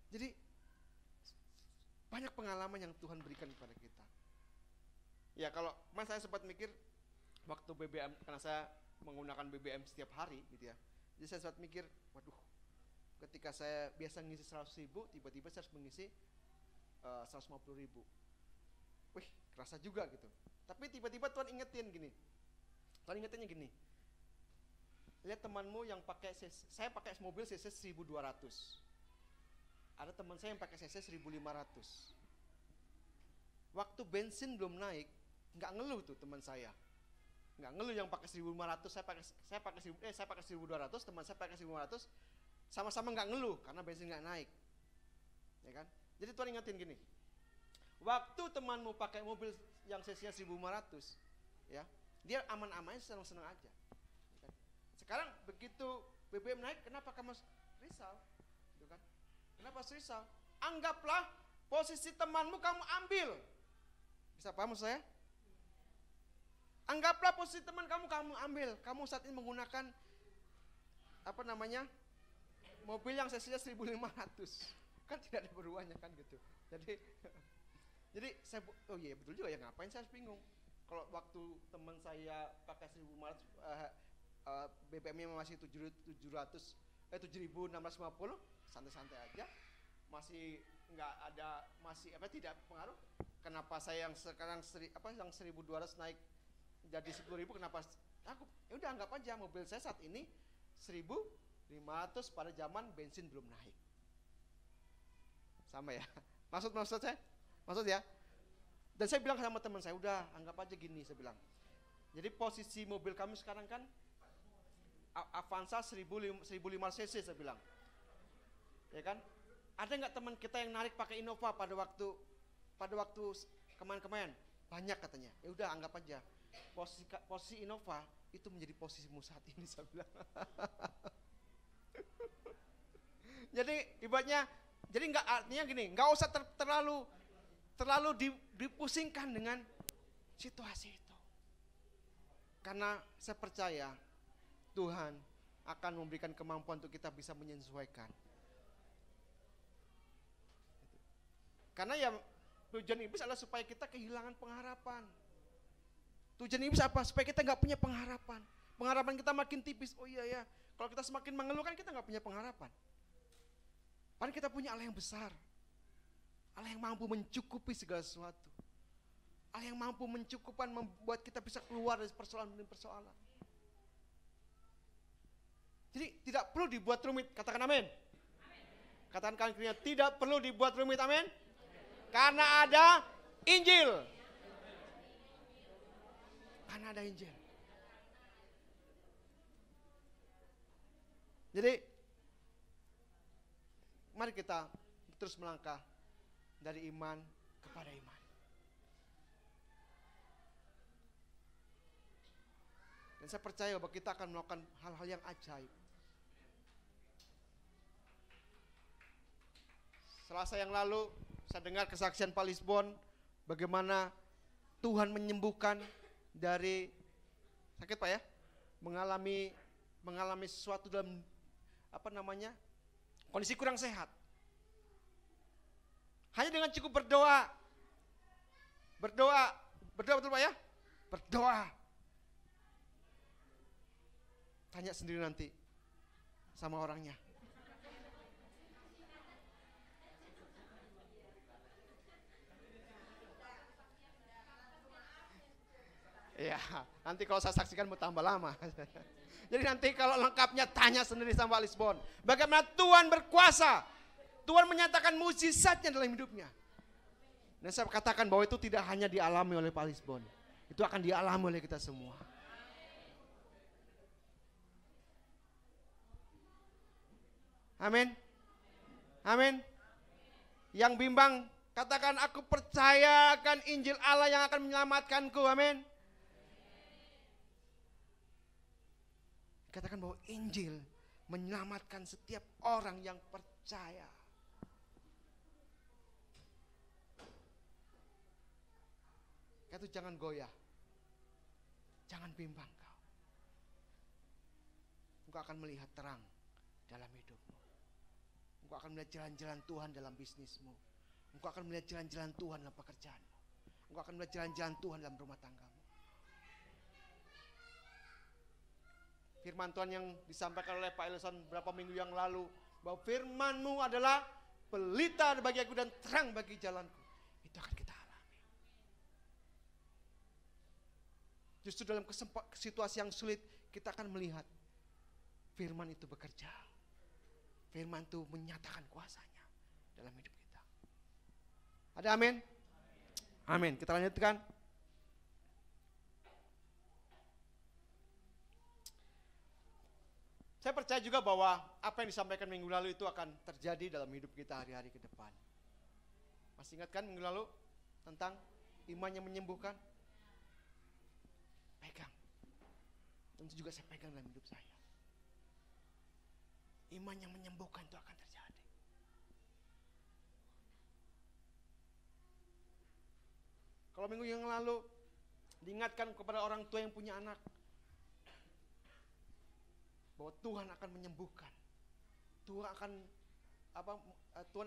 Jadi banyak pengalaman yang Tuhan berikan kepada kita. Ya kalau kemarin saya sempat mikir waktu BBM, karena saya menggunakan BBM setiap hari gitu ya. Jadi saya sempat mikir, waduh, ketika saya biasa ngisi 100.000, tiba-tiba saya harus mengisi 150.000. Wih, kerasa juga gitu. Tapi tiba-tiba Tuhan ingetin gini. Tuhan ingetinnya gini. Lihat temanmu yang pakai, saya pakai mobil cc 1200. Ada teman saya yang pakai cc 1500. Waktu bensin belum naik, nggak ngeluh tuh teman saya. Nggak ngeluh yang pakai 1500, saya pakai 1200, teman saya pakai 1500, sama-sama nggak ngeluh karena bensin nggak naik. Ya kan? Jadi Tuhan ingetin gini. Waktu temanmu pakai mobil yang cc-nya 1500, ya, dia aman-amannya senang-senang aja. Ya kan? Sekarang begitu BBM naik, kenapa kamu risau? Gitu kan? Kenapa risau? Anggaplah posisi temanmu kamu ambil. Bisa paham saya? Anggaplah posisi teman kamu ambil. Kamu saat ini menggunakan mobil yang cc-nya 1500. Kan tidak ada perubahannya kan gitu. Jadi saya, oh iya betul juga ya, ngapain saya harus bingung. Kalau waktu teman saya pakai 1500 BBM-nya masih 7.650, santai-santai aja, masih nggak ada, tidak pengaruh. Kenapa saya yang sekarang yang 1.200 naik jadi 10.000, kenapa aku ya udah anggap aja mobil saya saat ini 1.500 pada zaman bensin belum naik. Sama ya. Maksud saya? Maksud ya? Dan saya bilang sama teman saya, udah anggap aja gini, saya bilang. Jadi posisi mobil kami sekarang kan Avanza 1.500 cc, saya bilang. Ya kan? Ada nggak teman kita yang narik pakai Innova pada waktu kemarin-kemarin? Banyak katanya. Ya udah anggap aja posisi Innova itu menjadi posisimu saat ini, saya bilang. Jadi ibaratnya, jadi nggak, artinya gini, nggak usah terlalu dipusingkan dengan situasi itu. Karena saya percaya Tuhan akan memberikan kemampuan untuk kita bisa menyesuaikan. Karena ya tujuan iblis adalah supaya kita kehilangan pengharapan. Tujuan iblis apa? Supaya kita nggak punya pengharapan. Pengharapan kita makin tipis. Oh iya ya, kalau kita semakin mengeluh kan kita nggak punya pengharapan. Padahal kita punya Allah yang besar, Allah yang mampu mencukupi segala sesuatu, Allah yang mampu mencukupkan, membuat kita bisa keluar dari persoalan demi persoalan. Jadi tidak perlu dibuat rumit. Katakan amin. Katakan kalian, tidak perlu dibuat rumit. Amin. Karena ada Injil. Karena ada Injil. Jadi mari kita terus melangkah dari iman kepada iman. Dan saya percaya bahwa kita akan melakukan hal-hal yang ajaib. Selasa yang lalu saya dengar kesaksian Pak Lisbon, bagaimana Tuhan menyembuhkan dari sakit Pak ya, mengalami sesuatu dalam kondisi kurang sehat. Hanya dengan cukup berdoa betul Pak ya, berdoa. Tanya sendiri nanti sama orangnya. Ya, nanti kalau saya saksikan mau tambah lama. Jadi nanti kalau lengkapnya tanya sendiri sama Pak Lisbon. Bagaimana Tuhan berkuasa. Tuhan menyatakan mukjizatnya dalam hidupnya. Dan saya katakan bahwa itu tidak hanya dialami oleh Pak Lisbon. Itu akan dialami oleh kita semua. Amin. Amin. Yang bimbang, katakan aku percaya akan Injil Allah yang akan menyelamatkanku. Amin. Katakan bahwa Injil menyelamatkan setiap orang yang percaya. Itu jangan goyah. Jangan bimbang kau. Engkau akan melihat terang dalam hidupmu. Engkau akan melihat jalan-jalan Tuhan dalam bisnismu. Engkau akan melihat jalan-jalan Tuhan dalam pekerjaanmu. Engkau akan melihat jalan-jalan Tuhan dalam rumah tanggamu. Firman Tuhan yang disampaikan oleh Pak Elson beberapa minggu yang lalu, bahwa firman-Mu adalah pelita bagi aku dan terang bagi jalanku. Itu akan kita alami. Justru dalam situasi yang sulit, kita akan melihat firman itu bekerja. Firman itu menyatakan kuasanya dalam hidup kita. Ada amin? Amin. Kita lanjutkan. Saya percaya juga bahwa apa yang disampaikan minggu lalu itu akan terjadi dalam hidup kita hari-hari ke depan. Masih ingat kan minggu lalu tentang iman yang menyembuhkan? Pegang. Dan itu juga saya pegang dalam hidup saya. Iman yang menyembuhkan itu akan terjadi. Kalau minggu yang lalu diingatkan kepada orang tua yang punya anak, bahwa Tuhan akan menyembuhkan. Tuhan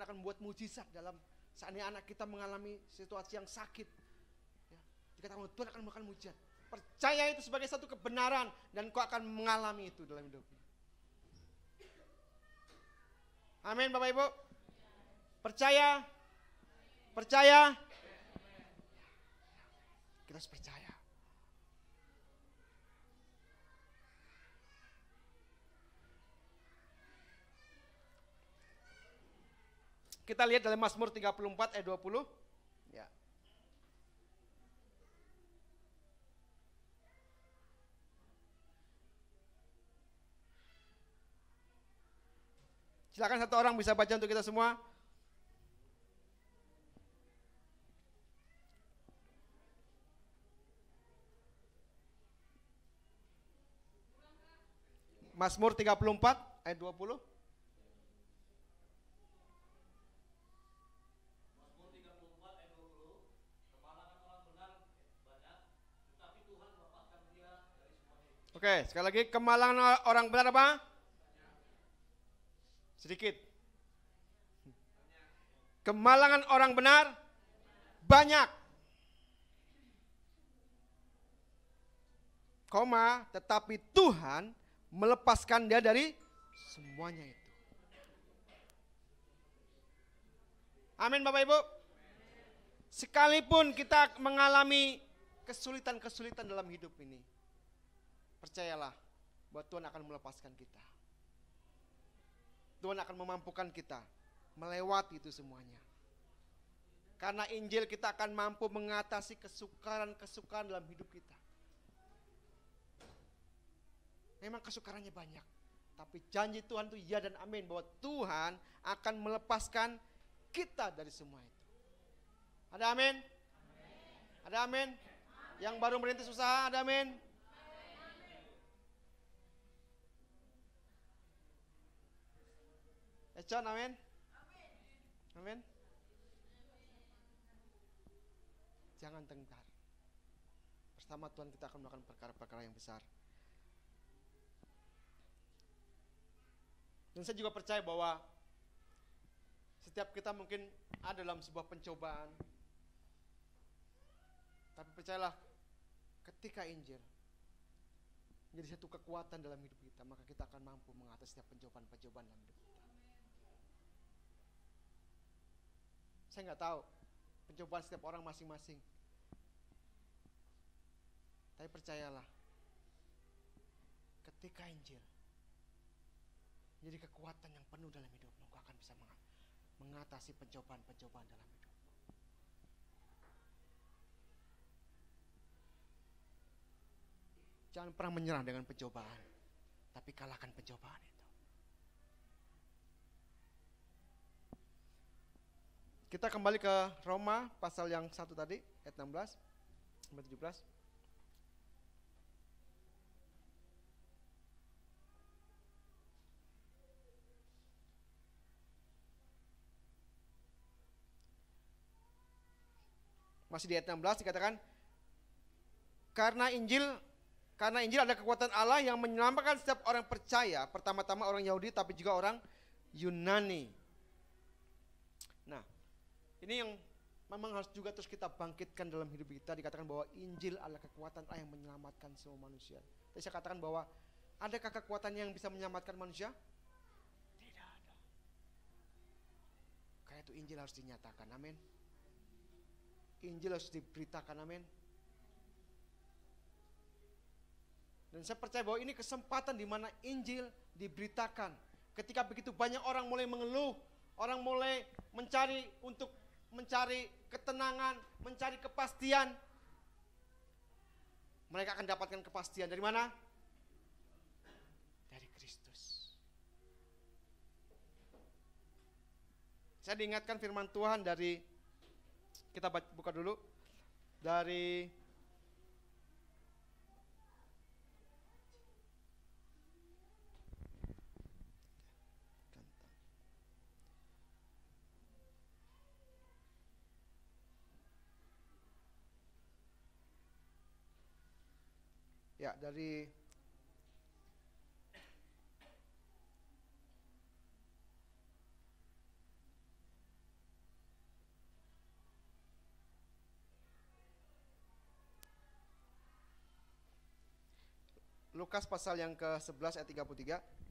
akan membuat mujizat dalam seandainya anak kita mengalami situasi yang sakit. Ya, dikatakan Tuhan akan melakukan mujizat. Percaya itu sebagai satu kebenaran dan kau akan mengalami itu dalam hidupmu. Amin Bapak Ibu. Percaya. Percaya. Kita harus percaya. Kita lihat dalam Mazmur 34 ayat 20. Ya. Silakan satu orang bisa baca untuk kita semua. Mazmur 34 ayat 20. Oke, sekali lagi, kemalangan orang benar apa? Sedikit. Kemalangan orang benar banyak. Koma, tetapi Tuhan melepaskan dia dari semuanya itu. Amin Bapak Ibu. Sekalipun kita mengalami kesulitan-kesulitan dalam hidup ini, percayalah bahwa Tuhan akan melepaskan kita. Tuhan akan memampukan kita melewati itu semuanya. Karena Injil kita akan mampu mengatasi kesukaran-kesukaran dalam hidup kita. Memang kesukarannya banyak, tapi janji Tuhan itu ya dan amin bahwa Tuhan akan melepaskan kita dari semua itu. Ada amin? Ada amin? Yang baru merintis usaha, ada amin? John, amin? Amin? Jangan tengkar. Bersama Tuhan kita akan melakukan perkara-perkara yang besar. Dan saya juga percaya bahwa setiap kita mungkin ada dalam sebuah pencobaan. Tapi percayalah, ketika Injil menjadi satu kekuatan dalam hidup kita, maka kita akan mampu mengatasi setiap pencobaan-pencobaan dalam hidup kita. Saya nggak tahu pencobaan setiap orang masing-masing. Tapi percayalah, ketika Injil menjadi kekuatan yang penuh dalam hidupmu, kau akan bisa mengatasi pencobaan-pencobaan dalam hidupmu. Jangan pernah menyerah dengan pencobaan, tapi kalahkan pencobaan itu. Kita kembali ke Roma pasal yang 1 tadi, ayat 16 sampai 17. Masih di ayat 16 dikatakan, karena Injil ada kekuatan Allah yang menyelamatkan setiap orang percaya, pertama-tama orang Yahudi tapi juga orang Yunani. Nah, ini yang memang harus juga terus kita bangkitkan dalam hidup kita. Dikatakan bahwa Injil adalah kekuatan Allah yang menyelamatkan semua manusia. Tadi saya katakan bahwa adakah kekuatan yang bisa menyelamatkan manusia? Tidak ada. Karena itu Injil harus dinyatakan, amin. Injil harus diberitakan, amin. Dan saya percaya bahwa ini kesempatan di mana Injil diberitakan. Ketika begitu banyak orang mulai mengeluh, orang mulai mencari ketenangan, mencari kepastian. Mereka akan dapatkan kepastian dari mana? Dari Kristus. Saya diingatkan firman Tuhan dari, kita buka dulu dari dari Lukas pasal yang ke-11 ayat 33.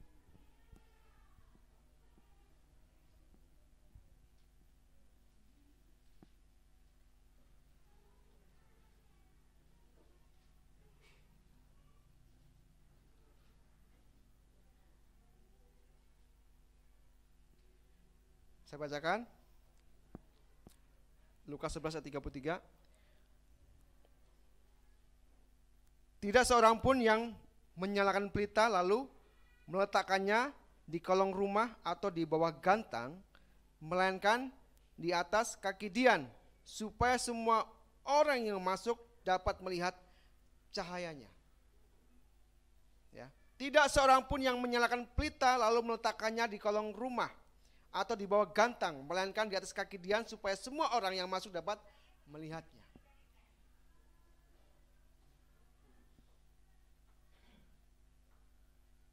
Saya bacakan. Lukas 11 ayat 33. Tidak seorang pun yang menyalakan pelita lalu meletakkannya di kolong rumah atau di bawah gantang, melainkan di atas kaki dian, supaya semua orang yang masuk dapat melihat cahayanya. Ya. Tidak seorang pun yang menyalakan pelita lalu meletakkannya di kolong rumah atau di bawah gantang, melainkan di atas kaki dian, supaya semua orang yang masuk dapat melihatnya.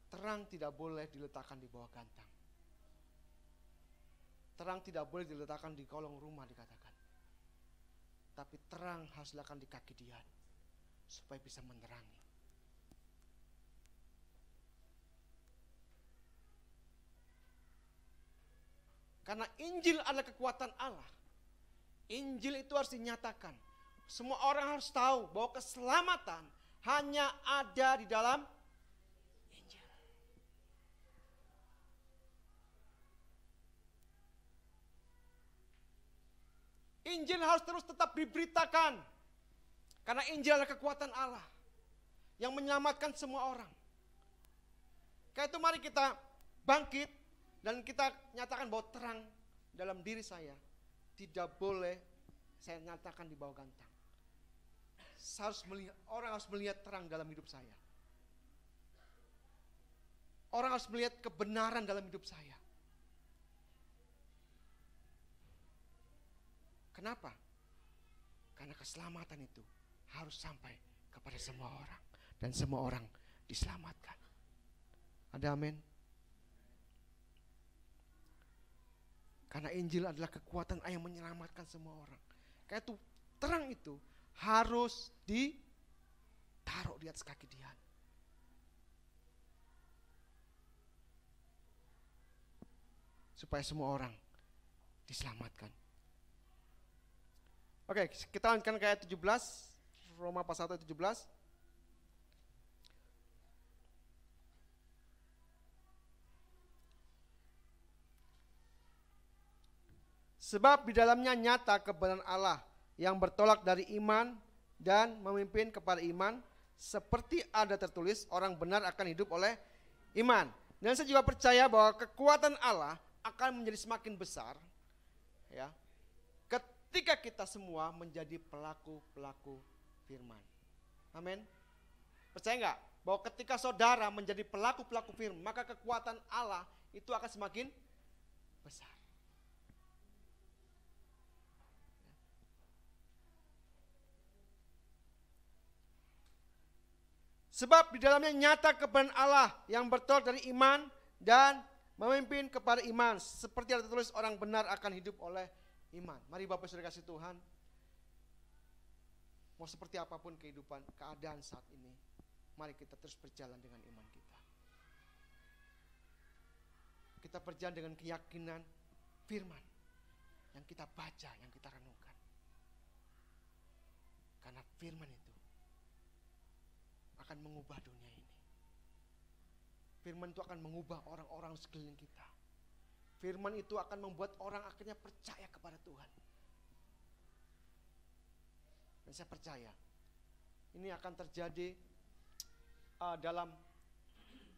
Terang tidak boleh diletakkan di bawah gantang. Terang tidak boleh diletakkan di kolong rumah dikatakan. Tapi terang harus diletakkan di kaki dian, supaya bisa menerangi. Karena Injil adalah kekuatan Allah. Injil itu harus dinyatakan. Semua orang harus tahu bahwa keselamatan hanya ada di dalam Injil. Injil harus terus tetap diberitakan. Karena Injil adalah kekuatan Allah yang menyelamatkan semua orang. Karena itu mari kita bangkit dan kita nyatakan bahwa terang dalam diri saya tidak boleh saya nyatakan di bawah gantang. Orang harus melihat terang dalam hidup saya. Orang harus melihat kebenaran dalam hidup saya. Kenapa? Karena keselamatan itu harus sampai kepada semua orang. Dan semua orang diselamatkan. Ada amin? Karena Injil adalah kekuatan yang menyelamatkan semua orang. Karena itu terang itu harus ditaruh di atas kaki dian. Supaya semua orang diselamatkan. Oke, kita lanjutkan ke ayat 17. Roma pasal 1 ayat 17. Sebab di dalamnya nyata kebenaran Allah yang bertolak dari iman dan memimpin kepada iman, seperti ada tertulis, orang benar akan hidup oleh iman. Dan saya juga percaya bahwa kekuatan Allah akan menjadi semakin besar, ya, ketika kita semua menjadi pelaku-pelaku firman. Amin. Percaya enggak bahwa ketika saudara menjadi pelaku-pelaku firman, maka kekuatan Allah itu akan semakin besar. Sebab di dalamnya nyata kebenaran Allah yang bertolak dari iman dan memimpin kepada iman. Seperti yang tertulis, orang benar akan hidup oleh iman. Mari Bapak Saudara kasih Tuhan. Mau seperti apapun kehidupan, keadaan saat ini, mari kita terus berjalan dengan iman kita. Kita berjalan dengan keyakinan firman yang kita baca, yang kita renungkan. Karena firman itu akan mengubah dunia ini. Firman itu akan mengubah orang-orang sekeliling kita. Firman itu akan membuat orang akhirnya percaya kepada Tuhan. Dan saya percaya ini akan terjadi dalam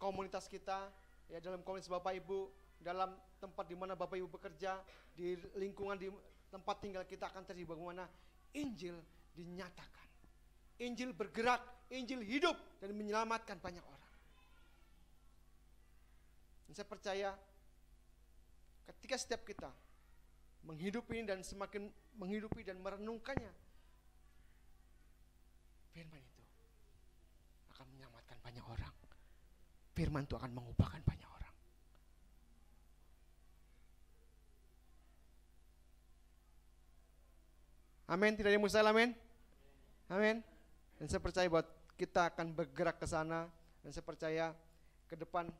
komunitas kita, ya, dalam komunitas Bapak Ibu, dalam tempat di mana Bapak Ibu bekerja, di lingkungan di tempat tinggal kita akan terjadi bagaimana Injil dinyatakan. Injil bergerak, Injil hidup dan menyelamatkan banyak orang. Dan saya percaya ketika setiap kita menghidupi dan semakin menghidupi dan merenungkannya, firman itu akan menyelamatkan banyak orang. Firman itu akan mengubahkan banyak orang. Amin, tidak ada yang mustahil, amin. Amin. Dan saya percaya bahwa kita akan bergerak ke sana, dan saya percaya ke depan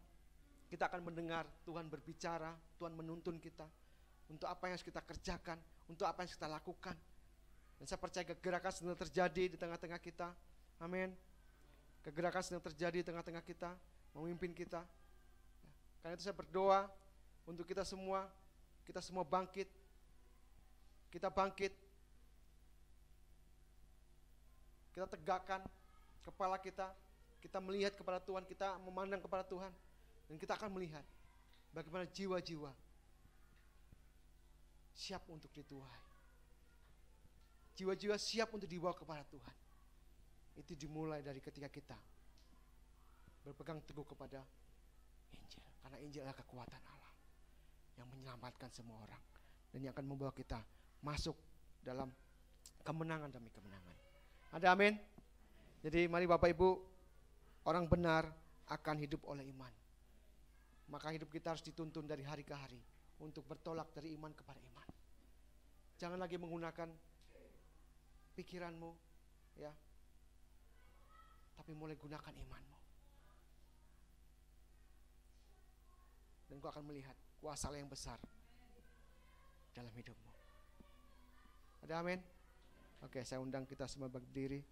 kita akan mendengar Tuhan berbicara, Tuhan menuntun kita untuk apa yang harus kita kerjakan, untuk apa yang harus kita lakukan. Dan saya percaya kegerakan sedang terjadi di tengah-tengah kita. Amin. Kegerakan sedang terjadi di tengah-tengah kita, memimpin kita. Karena itu saya berdoa untuk kita semua bangkit. Kita bangkit. Kita tegakkan kepala kita melihat kepada Tuhan, kita memandang kepada Tuhan, dan kita akan melihat bagaimana jiwa-jiwa siap untuk dituai. Jiwa-jiwa siap untuk dibawa kepada Tuhan. Itu dimulai dari ketika kita berpegang teguh kepada Injil. Karena Injil adalah kekuatan Allah yang menyelamatkan semua orang, dan yang akan membawa kita masuk dalam kemenangan demi kemenangan. Ada amin? Jadi mari Bapak Ibu, orang benar akan hidup oleh iman. Maka hidup kita harus dituntun dari hari ke hari untuk bertolak dari iman kepada iman. Jangan lagi menggunakan pikiranmu, ya, tapi mulai gunakan imanmu. Dan kau akan melihat kuasa Allah yang besar dalam hidupmu. Ada amin? Oke, saya undang kita semua berdiri.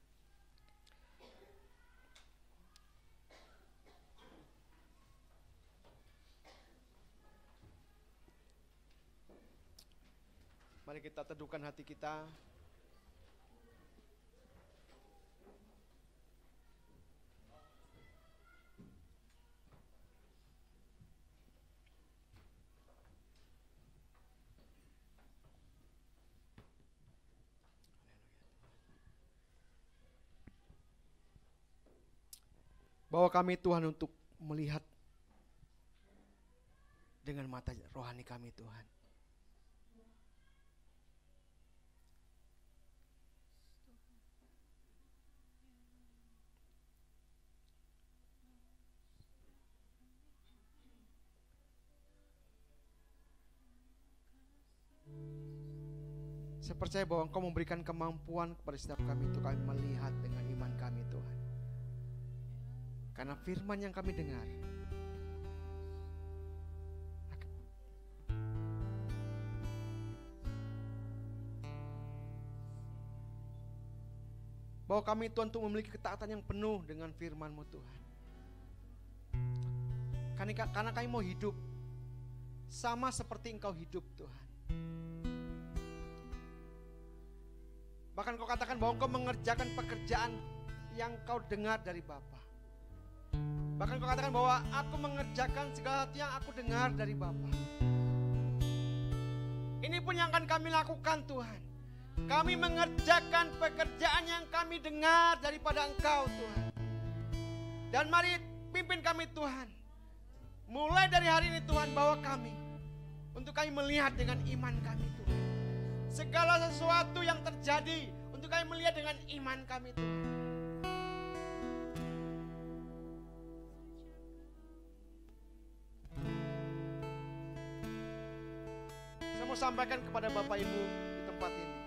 Mari kita teduhkan hati kita. Bawa kami Tuhan untuk melihat dengan mata rohani kami Tuhan. Saya percaya bahwa Engkau memberikan kemampuan kepada setiap kami untuk kami melihat dengan iman kami Tuhan. Karena firman yang kami dengar bahwa kami Tuhan untuk memiliki ketaatan yang penuh dengan firman-Mu Tuhan. Karena kami mau hidup sama seperti Engkau hidup Tuhan. Bahkan Kau katakan bahwa Engkau mengerjakan pekerjaan yang Kau dengar dari Bapa. Bahkan Kau katakan bahwa aku mengerjakan segala sesuatu yang aku dengar dari Bapa. Ini pun yang akan kami lakukan Tuhan. Kami mengerjakan pekerjaan yang kami dengar daripada Engkau Tuhan. Dan mari pimpin kami Tuhan. Mulai dari hari ini Tuhan, bawa kami untuk kami melihat dengan iman kami Tuhan. Segala sesuatu yang terjadi untuk kami melihat dengan iman kami Tuhan. mau sampaikan kepada Bapak Ibu di tempat ini.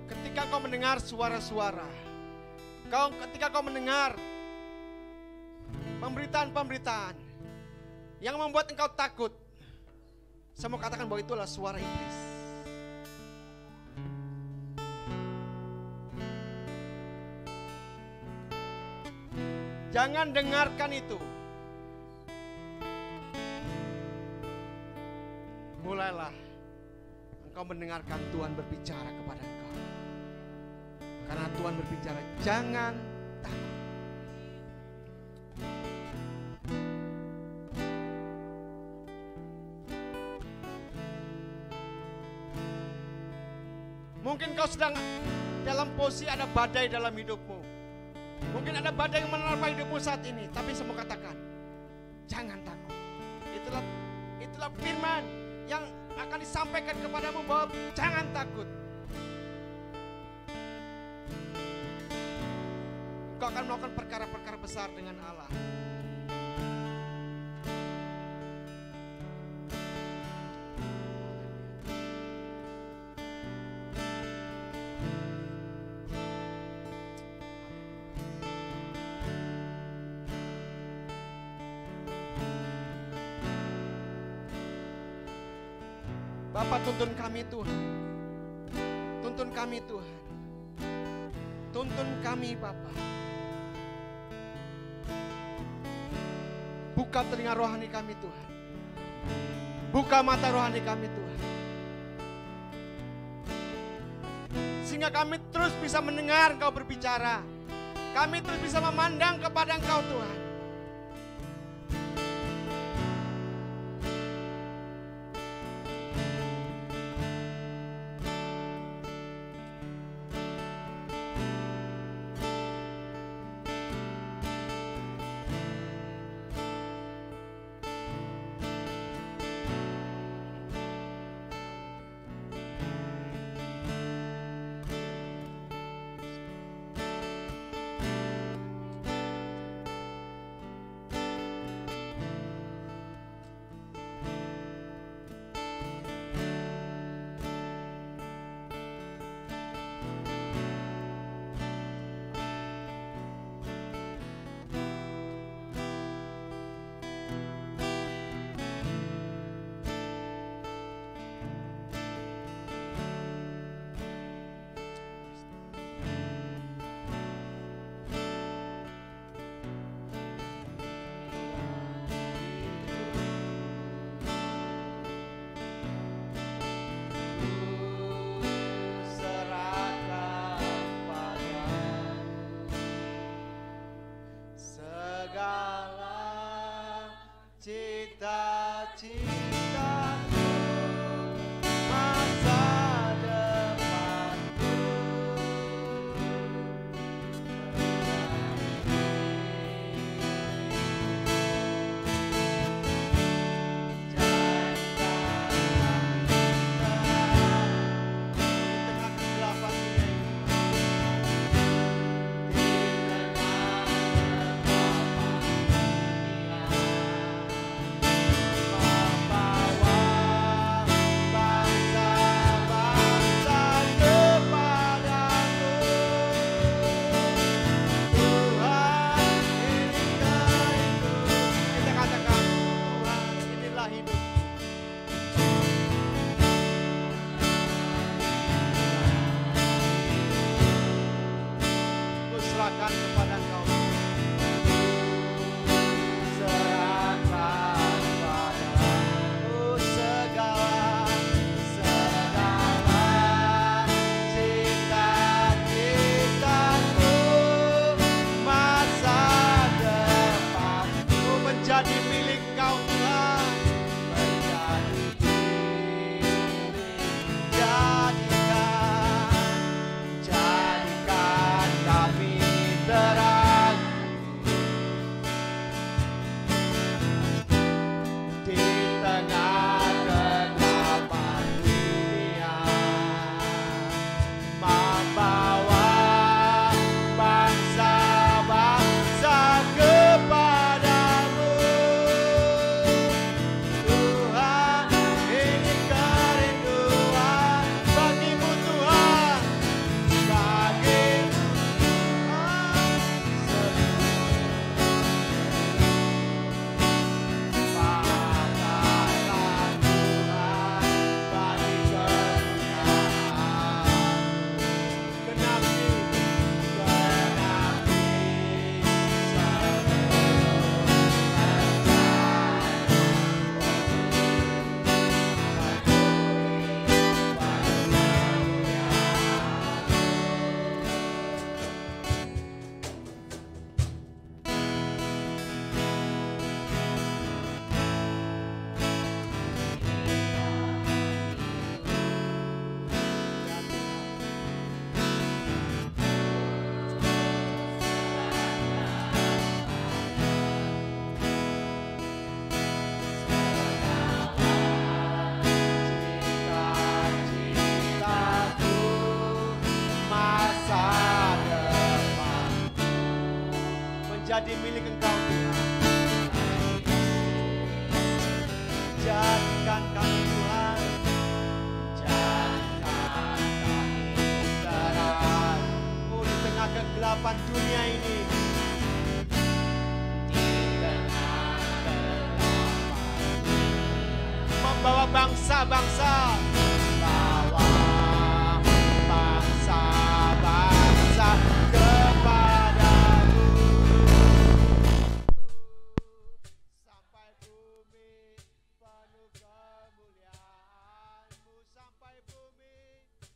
Ketika kau mendengar suara-suara, ketika kau mendengar pemberitaan-pemberitaan yang membuat engkau takut, saya mau katakan bahwa itulah suara iblis. Jangan dengarkan itu. Mulailah engkau mendengarkan Tuhan berbicara kepada engkau. Karena Tuhan berbicara, jangan takut. Mungkin kau sedang dalam posisi ada badai dalam hidupmu. Mungkin ada badai yang menerpa hidupmu saat ini. Tapi saya mau katakan, jangan takut. Itulah firman yang akan disampaikan kepadamu bahwa jangan takut. Engkau akan melakukan perkara-perkara besar dengan Allah. Bapak, tuntun kami Tuhan. Tuntun kami Tuhan. Tuntun kami Bapak. Buka telinga rohani kami Tuhan. Buka mata rohani kami Tuhan. Sehingga kami terus bisa mendengar Engkau berbicara. Kami terus bisa memandang kepada Engkau Tuhan. Jadikan kami terang. menjadi milik Engkau Tuhan. Jadikan kami Tuhan, jadikan kami terang di tengah kegelapan dunia ini. Membawa bangsa-bangsa, membawa bangsa-bangsa kepadamu, sampai bumi penuh kemuliaan-Mu, sampai bumi penuh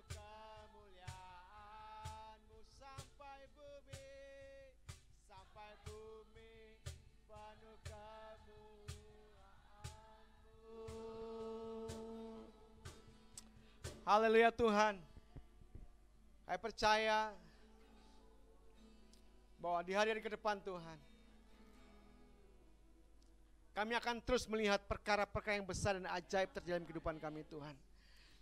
kemuliaan-Mu, sampai bumi penuh kemuliaan-Mu. Haleluya Tuhan. Saya percaya bahwa di hari-hari ke depan Tuhan, kami akan terus melihat perkara-perkara yang besar dan ajaib terjadi dalam kehidupan kami Tuhan.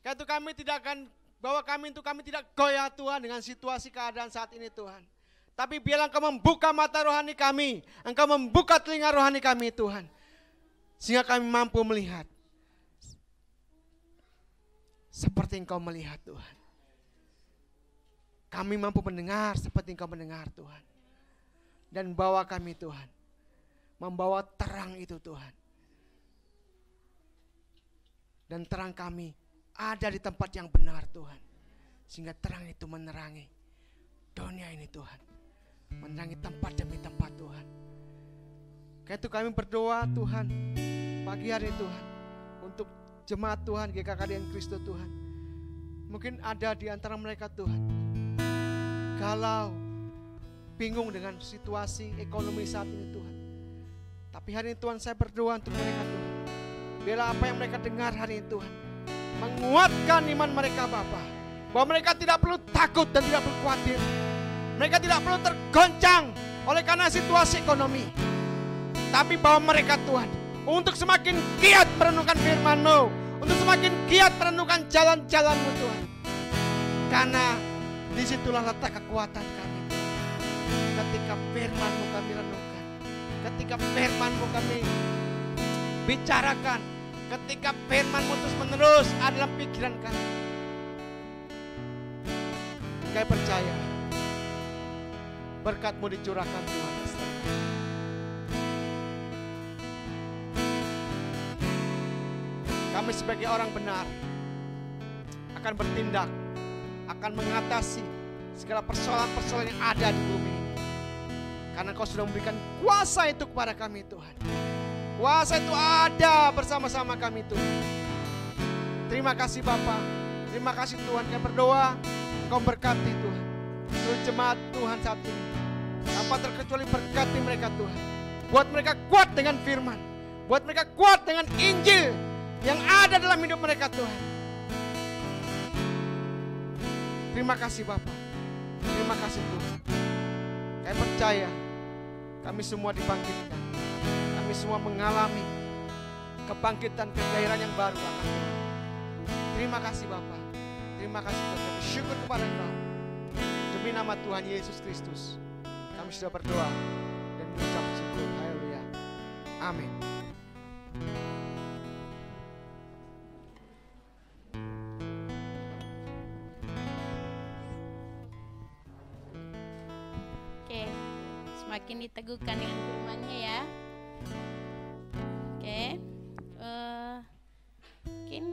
Karena itu kami tidak akan, bahwa kami tidak goyah Tuhan dengan situasi keadaan saat ini Tuhan. Tapi biarlah Engkau membuka mata rohani kami, Engkau membuka telinga rohani kami Tuhan. Sehingga kami mampu melihat seperti Engkau melihat Tuhan. Kami mampu mendengar seperti Engkau mendengar Tuhan. Dan bawa kami Tuhan, membawa terang itu Tuhan. Dan terang kami ada di tempat yang benar Tuhan. Sehingga terang itu menerangi dunia ini Tuhan. Menerangi tempat demi tempat Tuhan. Karena itu kami berdoa Tuhan, pagi hari Tuhan, untuk jemaat Tuhan, GKKDN Kristus Tuhan. Mungkin ada di antara mereka Tuhan, galau, bingung dengan situasi ekonomi saat ini Tuhan. Tapi hari ini Tuhan, saya berdoa untuk mereka Tuhan. Biarlah apa yang mereka dengar hari ini Tuhan, menguatkan iman mereka Bapa, bahwa mereka tidak perlu takut dan tidak perlu khawatir. Mereka tidak perlu tergoncang oleh karena situasi ekonomi. Tapi bahwa mereka Tuhan, untuk semakin giat merenungkan firman-Mu, untuk semakin giat merenungkan jalan-jalan-Mu Tuhan. Karena disitulah letak kekuatan kami. Ketika firman-Mu kami renungkan, ketika firman-Mu kami bicarakan, ketika firman-Mu terus menerus ada dalam pikiran kami, kami percaya berkat-Mu dicurahkan Tuhan. Kami sebagai orang benar akan bertindak, akan mengatasi segala persoalan-persoalan yang ada di bumi ini. Karena Kau sudah memberikan kuasa itu kepada kami Tuhan. Kuasa itu ada bersama-sama kami Tuhan. Terima kasih Bapa, terima kasih Tuhan. Kami berdoa Engkau berkati Tuhan seluruh jemaat Tuhan saat ini. Tanpa terkecuali berkati mereka Tuhan. Buat mereka kuat dengan firman, buat mereka kuat dengan Injil yang ada dalam hidup mereka Tuhan. Terima kasih Bapa, terima kasih Tuhan. Kami percaya kami semua dibangkitkan, kami semua mengalami kebangkitan kegairahan yang baru akan Tuhan. Terima kasih Bapa, terima kasih Tuhan. Kami bersyukur kepada Engkau. Demi nama Tuhan Yesus Kristus kami sudah berdoa dan mengucap syukur. Haleluya, amin. Semakin diteguhkan dengan firman-Nya ya. Oke, mungkin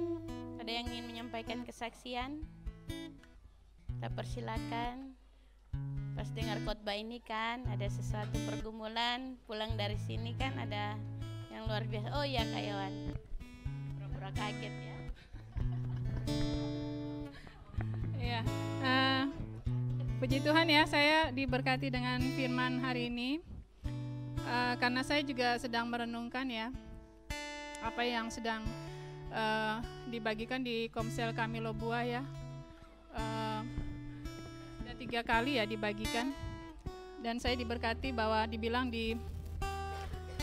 ada yang ingin menyampaikan kesaksian, kita persilakan. Pas dengar khotbah ini kan ada sesuatu pergumulan, pulang dari sini kan ada yang luar biasa. Oh ya Kak Yohan, pura-pura kaget ya. Iya. Puji Tuhan ya, saya diberkati dengan firman hari ini. Karena saya juga sedang merenungkan ya apa yang sedang dibagikan di Komsel kami Lobua ya. Ada 3 kali ya dibagikan. Dan saya diberkati bahwa dibilang di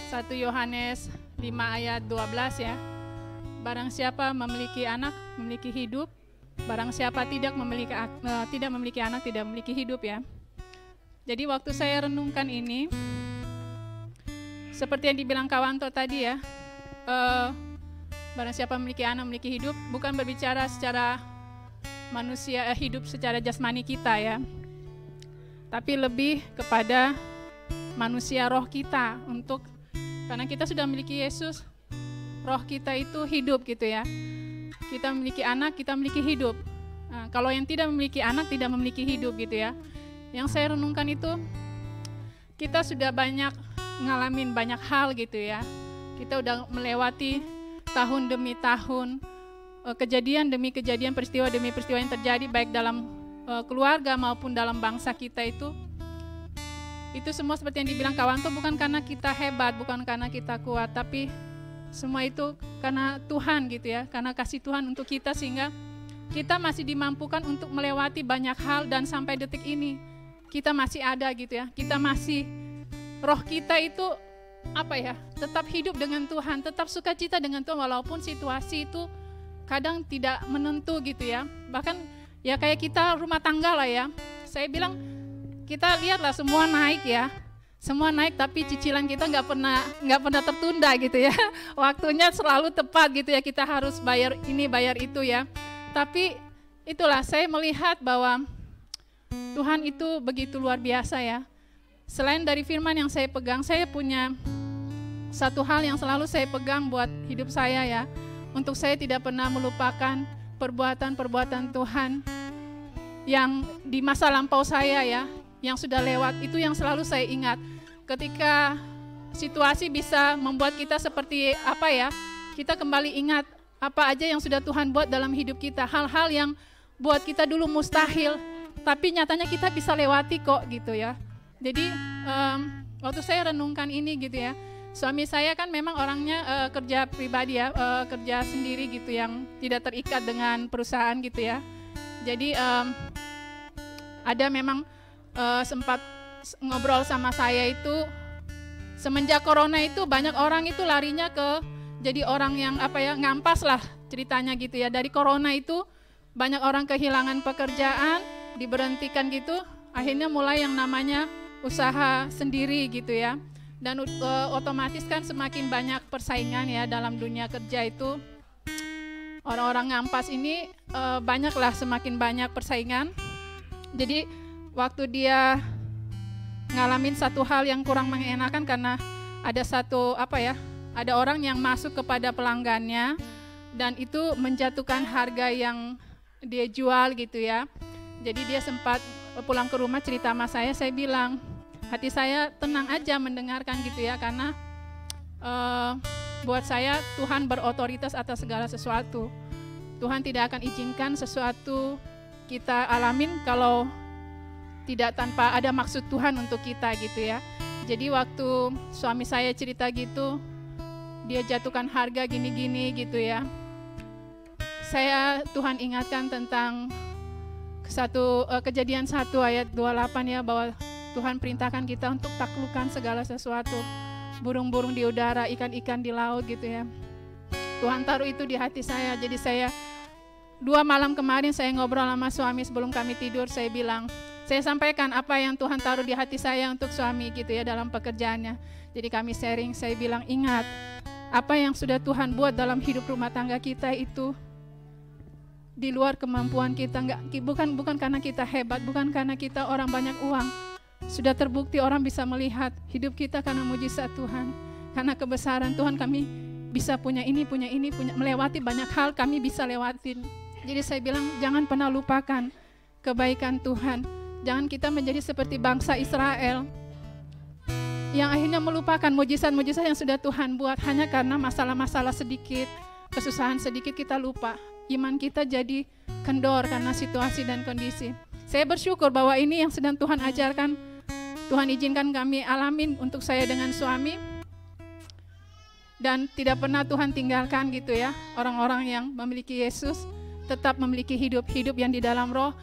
1 Yohanes 5 ayat 12 ya. Barang siapa memiliki anak, memiliki hidup, barang siapa tidak memiliki anak tidak memiliki hidup ya. Jadi waktu saya renungkan ini, seperti yang dibilang Kawanto tadi ya, barang siapa memiliki anak memiliki hidup, bukan berbicara secara manusia, hidup secara jasmani kita ya, tapi lebih kepada manusia roh kita, karena kita sudah memiliki Yesus, roh kita itu hidup gitu ya. Kita memiliki anak, kita memiliki hidup. Nah, kalau yang tidak memiliki anak tidak memiliki hidup gitu ya. Yang saya renungkan itu, kita sudah banyak ngalamin banyak hal gitu ya. Kita udah melewati tahun demi tahun, kejadian demi kejadian, peristiwa demi peristiwa yang terjadi baik dalam keluarga maupun dalam bangsa kita itu semua seperti yang dibilang Kawanto, bukan karena kita hebat, bukan karena kita kuat, tapi semua itu karena Tuhan gitu ya, karena kasih Tuhan untuk kita, sehingga kita masih dimampukan untuk melewati banyak hal, dan sampai detik ini kita masih ada gitu ya. Kita masih, roh kita itu tetap hidup dengan Tuhan, tetap sukacita dengan Tuhan, walaupun situasi itu kadang tidak menentu gitu ya. Bahkan ya kayak kita rumah tangga lah ya, saya bilang kita lihatlah semua naik ya, semua naik, tapi cicilan kita nggak pernah tertunda gitu ya. Waktunya selalu tepat gitu ya, kita harus bayar ini bayar itu ya. Tapi itulah saya melihat bahwa Tuhan itu begitu luar biasa ya. Selain dari firman yang saya pegang, saya punya satu hal yang selalu saya pegang buat hidup saya ya, untuk saya tidak pernah melupakan perbuatan-perbuatan Tuhan yang di masa lampau saya ya, yang sudah lewat, itu yang selalu saya ingat. Ketika situasi bisa membuat kita seperti kita kembali ingat apa aja yang sudah Tuhan buat dalam hidup kita, hal-hal yang buat kita dulu mustahil, tapi nyatanya kita bisa lewati kok gitu ya. Jadi waktu saya renungkan ini gitu ya, suami saya kan memang orangnya kerja pribadi ya, kerja sendiri gitu, yang tidak terikat dengan perusahaan gitu ya. Jadi ada memang sempat ngobrol sama saya itu, semenjak corona itu banyak orang itu larinya ke jadi orang yang ngampas lah ceritanya gitu ya. Dari corona itu banyak orang kehilangan pekerjaan, diberhentikan gitu, akhirnya mulai yang namanya usaha sendiri gitu ya. Dan otomatis kan semakin banyak persaingan ya dalam dunia kerja itu. Orang-orang ngampas ini banyaklah, semakin banyak persaingan. Jadi waktu dia ngalamin satu hal yang kurang mengenakan, karena ada ada orang yang masuk kepada pelanggannya dan itu menjatuhkan harga yang dia jual gitu ya. Jadi dia sempat pulang ke rumah cerita sama saya bilang, hati saya tenang aja mendengarkan gitu ya, karena buat saya Tuhan berotoritas atas segala sesuatu. Tuhan tidak akan izinkan sesuatu kita alamin kalau tidak tanpa ada maksud Tuhan untuk kita gitu ya. Jadi waktu suami saya cerita gitu, dia jatuhkan harga gini-gini gitu ya, Tuhan ingatkan tentang Kejadian 1 ayat 28 ya, bahwa Tuhan perintahkan kita untuk taklukkan segala sesuatu, burung-burung di udara, ikan-ikan di laut gitu ya. Tuhan taruh itu di hati saya. Jadi 2 malam kemarin saya ngobrol sama suami sebelum kami tidur, saya sampaikan apa yang Tuhan taruh di hati saya untuk suami gitu ya dalam pekerjaannya. Jadi kami sharing, saya bilang, ingat apa yang sudah Tuhan buat dalam hidup rumah tangga kita itu di luar kemampuan kita, bukan karena kita hebat, bukan karena kita orang banyak uang. Sudah terbukti orang bisa melihat hidup kita karena mujizat Tuhan, karena kebesaran Tuhan. Kami bisa punya ini, melewati banyak hal kami bisa lewatin. Jadi saya bilang, jangan pernah lupakan kebaikan Tuhan. Jangan kita menjadi seperti bangsa Israel yang akhirnya melupakan mujizat-mujizat yang sudah Tuhan buat hanya karena masalah-masalah sedikit, kesusahan sedikit kita lupa. Iman kita jadi kendor karena situasi dan kondisi. Saya bersyukur bahwa ini yang sedang Tuhan ajarkan, Tuhan izinkan kami alamin untuk saya dengan suami. Dan tidak pernah Tuhan tinggalkan gitu ya, orang-orang yang memiliki Yesus tetap memiliki hidup yang di dalam roh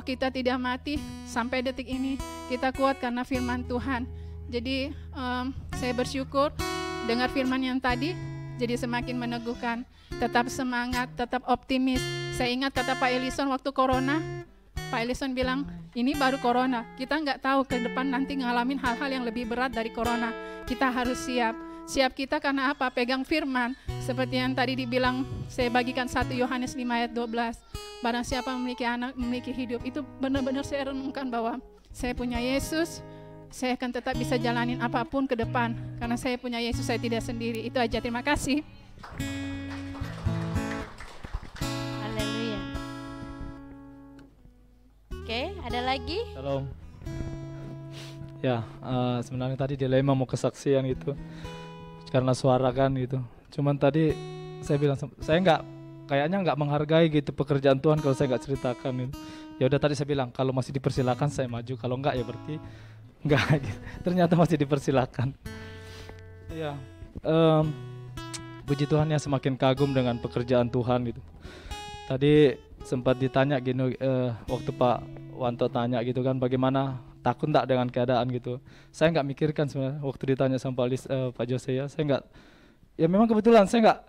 kita tidak mati. Sampai detik ini kita kuat karena firman Tuhan. Jadi saya bersyukur dengar firman yang tadi, jadi semakin meneguhkan. Tetap semangat, tetap optimis. Saya ingat kata Pak Ellison waktu corona, Pak Ellison bilang, ini baru corona, kita nggak tahu ke depan nanti ngalamin hal-hal yang lebih berat dari corona. Kita harus siap. Siap kita karena apa? Pegang firman. Seperti yang tadi dibilang, saya bagikan 1 Yohanes 5 ayat 12. Barang siapa memiliki anak, memiliki hidup. Itu benar-benar saya renungkan bahwa saya punya Yesus, saya akan tetap bisa jalanin apapun ke depan. Karena saya punya Yesus, saya tidak sendiri. Itu aja, terima kasih. Haleluya. Oke, ada lagi? Shalom. Ya, sebenarnya tadi dilema mau kesaksian gitu, karena suara kan gitu. Cuman tadi saya bilang, saya kayaknya nggak menghargai gitu pekerjaan Tuhan kalau saya nggak ceritakan gitu. Ya udah tadi saya bilang kalau masih dipersilakan saya maju, kalau enggak ya berarti enggak. Gitu. Ternyata masih dipersilakan. Ya, puji Tuhan ya, semakin kagum dengan pekerjaan Tuhan gitu. Tadi sempat ditanya gini, waktu Pak Wanto tanya gitu kan, bagaimana, takut enggak dengan keadaan gitu. Saya nggak mikirkan sebenarnya waktu ditanya sama Pak Jose ya, saya nggak, ya memang kebetulan saya nggak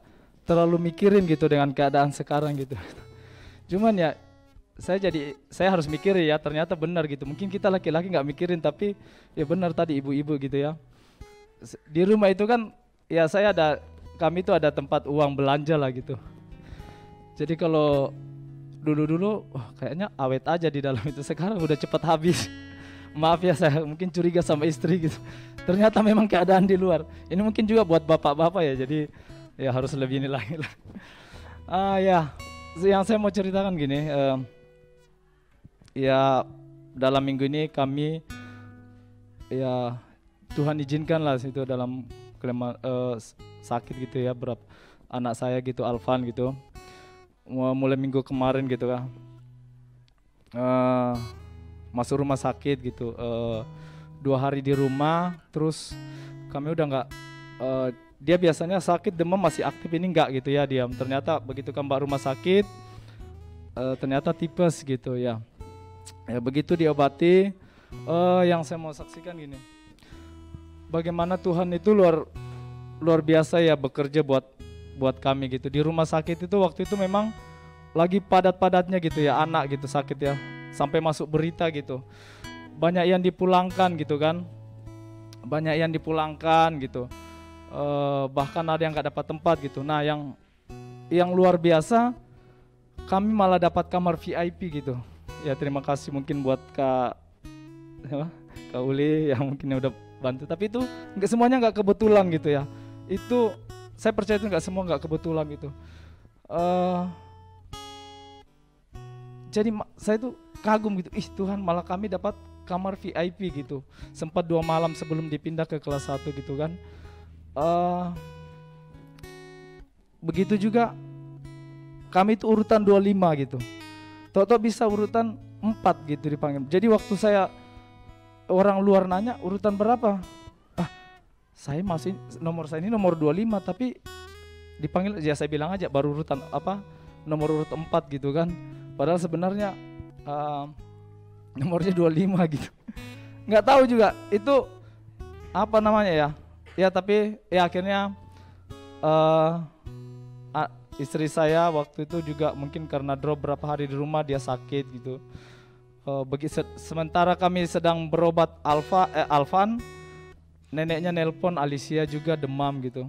terlalu mikirin gitu dengan keadaan sekarang gitu. Cuman ya saya harus mikirin ya, ternyata benar gitu. Mungkin kita laki-laki nggak mikirin, tapi ya benar tadi ibu-ibu gitu ya. Di rumah itu kan ya kami itu ada tempat uang belanja lah gitu. Jadi kalau dulu kayaknya awet aja di dalam itu, sekarang udah cepat habis. Maaf ya, saya mungkin curiga sama istri gitu. Ternyata memang keadaan di luar. Ini mungkin juga buat bapak-bapak ya, jadi ya harus lebih ini lagi lah. Ya, yang saya mau ceritakan gini, ya dalam minggu ini kami ya Tuhan izinkan lah itu dalam sakit gitu ya, berat anak saya gitu, Alvan gitu, mulai minggu kemarin gitu kan, masuk rumah sakit gitu, 2 hari di rumah, terus kami udah nggak, dia biasanya sakit demam masih aktif, ini enggak gitu ya, diam. Ternyata begitu kembali rumah sakit, ternyata tipes gitu ya. Ya begitu diobati, yang saya mau saksikan gini, bagaimana Tuhan itu luar biasa ya bekerja buat kami gitu. Di rumah sakit itu waktu itu memang lagi padat-padatnya gitu ya, anak gitu sakit ya, sampai masuk berita gitu. Banyak yang dipulangkan gitu kan, banyak yang dipulangkan gitu. Bahkan ada yang nggak dapat tempat gitu. Nah yang luar biasa, kami malah dapat kamar VIP gitu. Ya terima kasih mungkin buat Kak Uli yang mungkin udah bantu. Tapi itu nggak semuanya, nggak kebetulan gitu ya. Itu saya percaya itu nggak kebetulan gitu. Jadi saya tuh kagum gitu. Tuhan, malah kami dapat kamar VIP gitu. Sempat 2 malam sebelum dipindah ke kelas 1 gitu kan. Begitu juga kami itu urutan 25 gitu. Toto bisa urutan 4 gitu dipanggil. Jadi waktu orang luar nanya urutan berapa? Saya masih nomor saya ini nomor 25, tapi dipanggil ya saya bilang aja baru urutan nomor urut 4 gitu kan. Padahal sebenarnya nomornya 25 gitu. Nggak tahu juga itu apa namanya ya. Ya tapi ya akhirnya istri saya waktu itu juga mungkin karena drop berapa hari di rumah, dia sakit gitu. Sementara kami sedang berobat Alvan, neneknya nelpon Alicia juga demam gitu.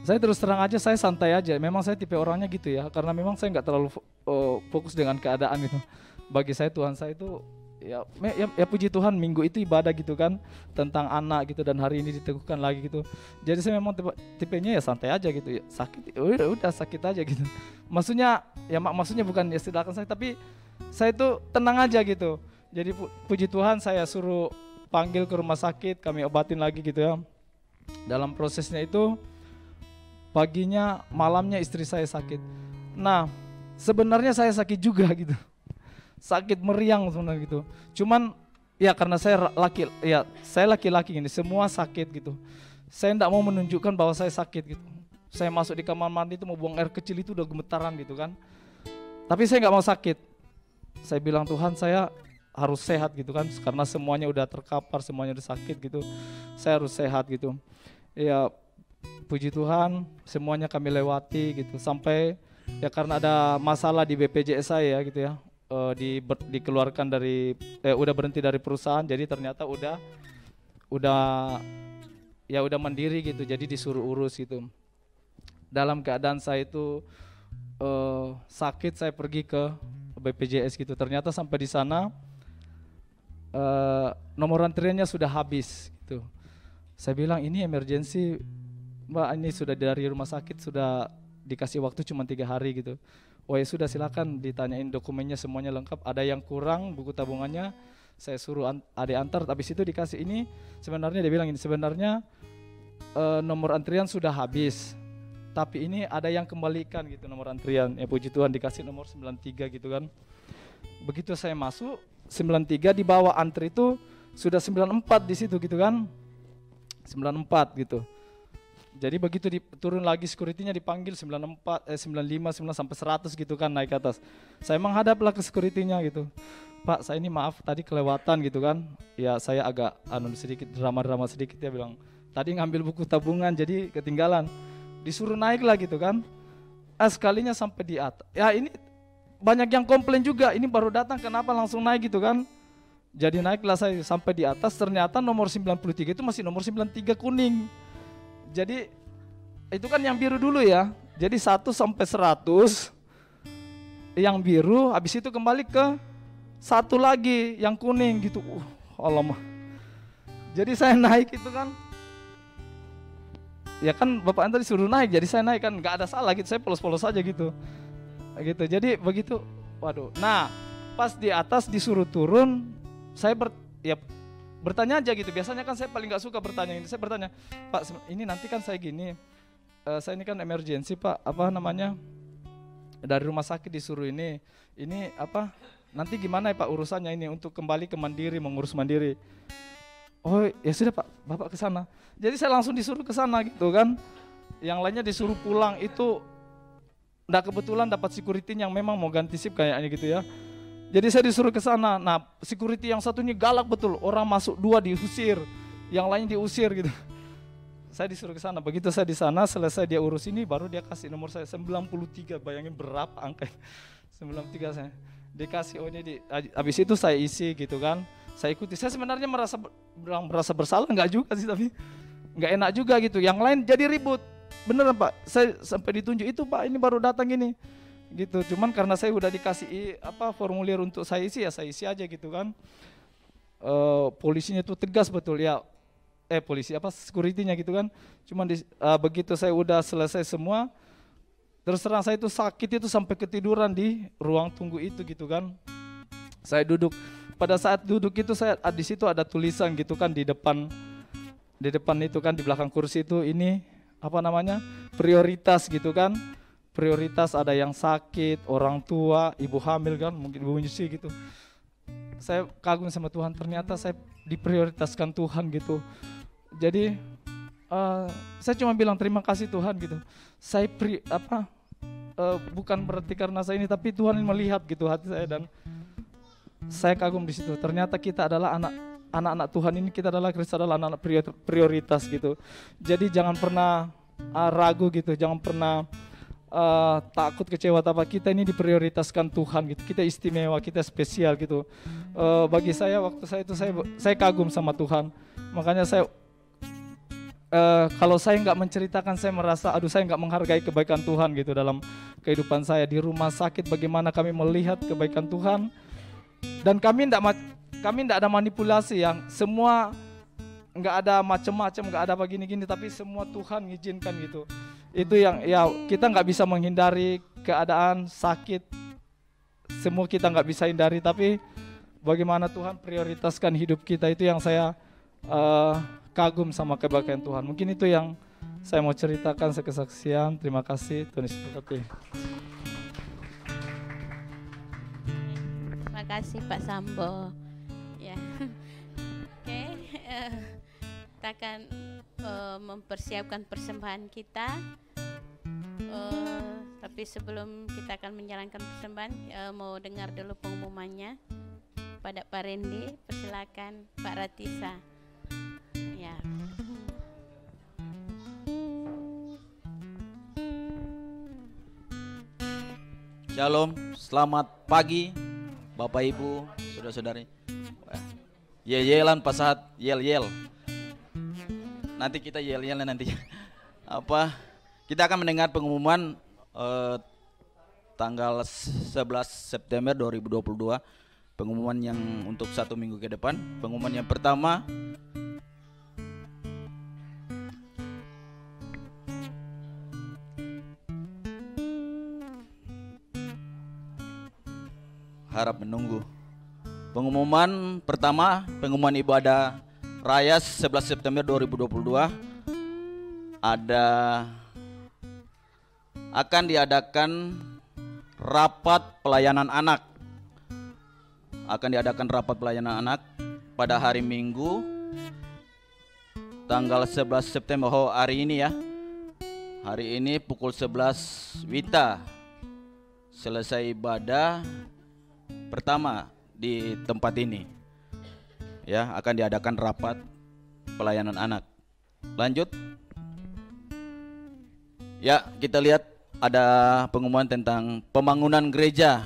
Saya terus terang aja, saya santai aja. Memang saya tipe orangnya gitu ya, karena memang saya nggak terlalu fokus dengan keadaan gitu. Bagi saya Tuhan saya itu ya puji Tuhan, minggu itu ibadah gitu kan, tentang anak gitu, dan hari ini diteguhkan lagi gitu. Jadi saya memang tipenya ya santai aja gitu ya, sakit udah sakit aja gitu. Maksudnya bukan ya silakan sakit, tapi saya itu tenang aja gitu. Jadi puji Tuhan, saya suruh panggil ke rumah sakit, kami obatin lagi gitu ya. Dalam prosesnya itu paginya malamnya istri saya sakit. Nah sebenarnya saya sakit juga gitu, sakit meriang sebenarnya gitu. Cuman ya karena saya laki-laki gini, semua sakit gitu. Saya enggak mau menunjukkan bahwa saya sakit gitu. Saya masuk di kamar mandi itu mau buang air kecil itu udah gemetaran gitu kan. Tapi saya enggak mau sakit. Saya bilang Tuhan, saya harus sehat gitu kan, karena semuanya udah terkapar, semuanya udah sakit gitu. Saya harus sehat gitu. Ya puji Tuhan semuanya kami lewati gitu, sampai ya karena ada masalah di BPJS saya gitu ya, dikeluarkan dari udah berhenti dari perusahaan, jadi ternyata udah mandiri gitu, jadi disuruh urus gitu. Dalam keadaan saya itu sakit, saya pergi ke BPJS gitu, ternyata sampai di sana nomor antriannya sudah habis gitu. Saya bilang ini emergency Mbak, ini sudah dari rumah sakit, sudah dikasih waktu cuma 3 hari gitu. Oh ya sudah, silakan ditanyain dokumennya semuanya lengkap, ada yang kurang buku tabungannya saya suruh adik antar. Habis itu dikasih ini, sebenarnya dia bilang ini sebenarnya nomor antrian sudah habis, tapi ini ada yang kembalikan gitu nomor antrian. Ya puji Tuhan dikasih nomor 93 gitu kan. Begitu saya masuk 93, di bawah antri itu sudah 94 di situ gitu kan. 94 gitu. Jadi begitu turun lagi security-nya dipanggil 94, 95, 9 sampai 100 gitu kan naik ke atas. Saya menghadaplah ke security-nya gitu. Pak, saya ini maaf tadi kelewatan gitu kan. Ya saya agak sedikit drama-drama sedikit, ya bilang. Tadi ngambil buku tabungan jadi ketinggalan. Disuruh naik lah gitu kan. Sekalinya sampai di atas. Ya ini banyak yang komplain juga, ini baru datang kenapa langsung naik gitu kan. Jadi naiklah saya sampai di atas, ternyata nomor 93 itu masih nomor 93 kuning. Jadi itu kan yang biru dulu ya. Jadi 1 sampai 100 yang biru, habis itu kembali ke 1 lagi yang kuning gitu. Alamak. Jadi saya naik itu kan. Ya kan Bapak tadi suruh naik, jadi saya naik kan, nggak ada salah gitu, saya polos-polos aja gitu. Gitu. Jadi begitu, waduh. Nah, pas di atas disuruh turun, saya bertanya aja gitu. Biasanya kan saya paling nggak suka bertanya ini. Saya bertanya, Pak, ini nanti kan saya gini, saya ini kan emergency Pak, apa namanya, dari rumah sakit disuruh ini apa, nanti gimana ya Pak urusannya ini untuk kembali ke mandiri, mengurus mandiri. Oh ya sudah Pak, Bapak ke sana. Jadi saya langsung disuruh ke sana gitu kan. Yang lainnya disuruh pulang, itu nggak kebetulan dapat security yang memang mau ganti sip kayaknya gitu ya. Jadi saya disuruh ke sana. Nah, security yang satu ini galak betul. Orang masuk 2 diusir, yang lain diusir gitu. Saya disuruh ke sana. Begitu saya di sana, selesai dia urus ini, baru dia kasih nomor saya 93. Bayangin berapa angka 93 saya. Dikasih, oh ini habis itu saya isi gitu kan. Saya ikuti. Saya sebenarnya merasa bersalah, enggak juga sih, tapi enggak enak juga gitu. Yang lain jadi ribut. Beneran Pak, saya sampai ditunjuk itu Pak, ini baru datang ini. Gitu, cuman karena saya udah dikasih formulir untuk saya isi, ya saya isi aja gitu kan. Polisinya tuh tegas betul ya, polisi security-nya gitu kan. Cuman begitu saya udah selesai semua, terus terang saya itu sakit itu sampai ketiduran di ruang tunggu itu gitu kan. Saya duduk, pada saat duduk itu saya di situ ada tulisan gitu kan di depan itu kan, di belakang kursi itu ini apa namanya, prioritas gitu kan. Prioritas ada yang sakit, orang tua, ibu hamil kan, mungkin ibu menyusui gitu. Saya kagum sama Tuhan, ternyata saya diprioritaskan Tuhan gitu. Jadi saya cuma bilang terima kasih Tuhan gitu. Saya bukan berarti karena saya ini, tapi Tuhan melihat gitu hati saya, dan saya kagum di situ. Ternyata kita adalah anak-anak Tuhan ini, kita adalah Kristus adalah anak-anak prioritas gitu. Jadi jangan pernah ragu gitu, jangan pernah takut kecewa, apa kita ini diprioritaskan Tuhan gitu. Kita istimewa, kita spesial gitu. Bagi saya waktu saya kagum sama Tuhan. Makanya saya kalau saya nggak menceritakan, saya merasa saya nggak menghargai kebaikan Tuhan gitu dalam kehidupan saya. Di rumah sakit bagaimana kami melihat kebaikan Tuhan, dan kami nggak ada manipulasi, yang semua nggak ada macam-macam, nggak ada begini-gini, tapi semua Tuhan ngizinkan gitu. Itu yang ya kita nggak bisa menghindari keadaan sakit, semua kita nggak bisa hindari, tapi bagaimana Tuhan prioritaskan hidup kita, itu yang saya kagum sama kebaikan Tuhan. Mungkin itu yang saya mau ceritakan sekesaksian. Terima kasih, Tuhan Yesus berkati. Terima kasih Pak Sambo. Ya, oke. Kita akan mempersiapkan persembahan kita. Tapi sebelum kita akan menjalankan persembahan, mau dengar dulu pengumumannya pada Pak Randy. Persilakan Pak Ratisa. Ya. Shalom, selamat pagi Bapak Ibu, saudara-saudari. Yel-yelan pas saat yel-yel. Nanti kita yel-yelan nanti. Kita akan mendengar pengumuman tanggal 11 September 2022. Pengumuman yang untuk 1 minggu ke depan. Pengumuman yang pertama, harap menunggu. Pengumuman pertama, pengumuman ibadah raya 11 September 2022 akan diadakan rapat pelayanan anak. Akan diadakan rapat pelayanan anak pada hari Minggu tanggal 11 September. Hari ini ya. Hari ini pukul 11 WITA. Selesai ibadah pertama di tempat ini. Ya, akan diadakan rapat pelayanan anak. Lanjut. Ya, kita lihat ada pengumuman tentang pembangunan gereja.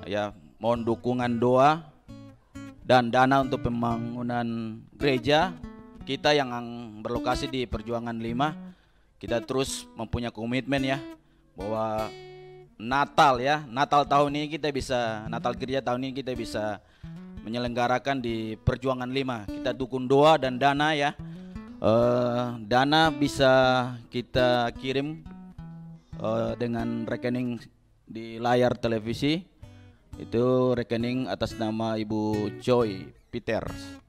Ya, mohon dukungan doa dan dana untuk pembangunan gereja kita yang berlokasi di Perjuangan 5. Kita terus mempunyai komitmen ya bahwa Natal tahun ini kita bisa, Natal gereja tahun ini kita bisa menyelenggarakan di Perjuangan 5. Kita dukung doa dan dana ya. Dana bisa kita kirim dengan rekening di layar televisi. Itu rekening atas nama Ibu Joy Peters.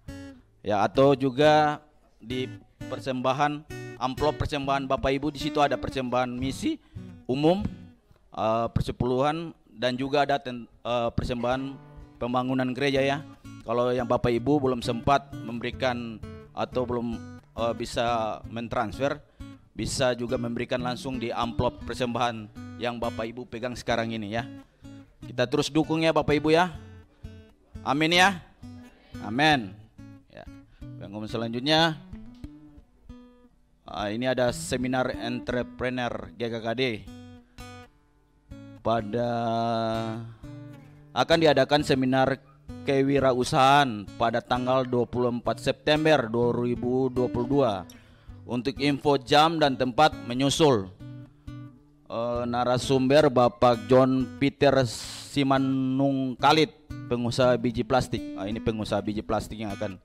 Ya, atau juga di persembahan, amplop persembahan Bapak Ibu, di situ ada persembahan misi umum, persepuluhan, dan juga ada persembahan pembangunan gereja ya. Kalau yang Bapak Ibu belum sempat memberikan atau belum bisa mentransfer, bisa juga memberikan langsung di amplop persembahan yang Bapak Ibu pegang sekarang ini ya. Kita terus dukung ya Bapak Ibu ya. Amin ya. Amin. Ya. Pengumuman selanjutnya, ini ada seminar entrepreneur GKKD. Akan diadakan seminar kewirausahaan pada tanggal 24 September 2022. Untuk info jam dan tempat menyusul. Narasumber Bapak John Peter Simanungkalit, pengusaha biji plastik. Ini pengusaha biji plastik yang akan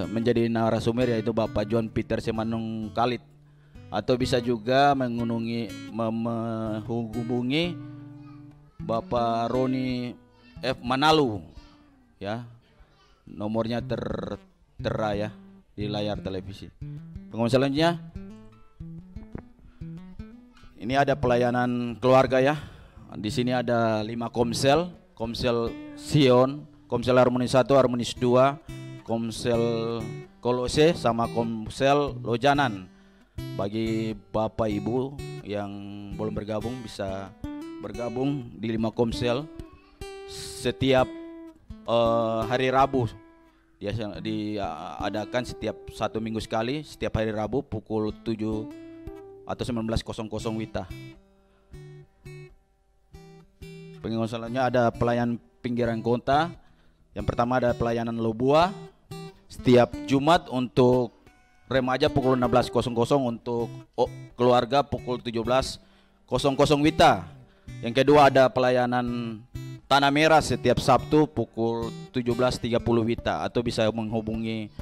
menjadi narasumber, yaitu Bapak John Peter Simanungkalit. Atau bisa juga menghubungi Bapak Roni F. Manalu ya. Nomornya tertera ya di layar televisi. Pengumuman selanjutnya, ini ada pelayanan keluarga ya. Di sini ada 5 komsel, Komsel Sion, Komsel Harmonis 1, Harmonis 2, Komsel Kolose, sama Komsel Lojanan. Bagi Bapak Ibu yang belum bergabung, bisa bergabung di 5 komsel setiap hari Rabu. Diadakan setiap 1 minggu sekali, setiap hari Rabu pukul 7 atau 19.00 WITA. Pengumuman selanjutnya ada pelayanan pinggiran kota. Yang pertama ada pelayanan Lobua setiap Jumat untuk remaja pukul 16.00, untuk keluarga pukul 17.00 WITA. Yang kedua ada pelayanan Tanah Merah setiap Sabtu pukul 17.30 WITA, atau bisa menghubungi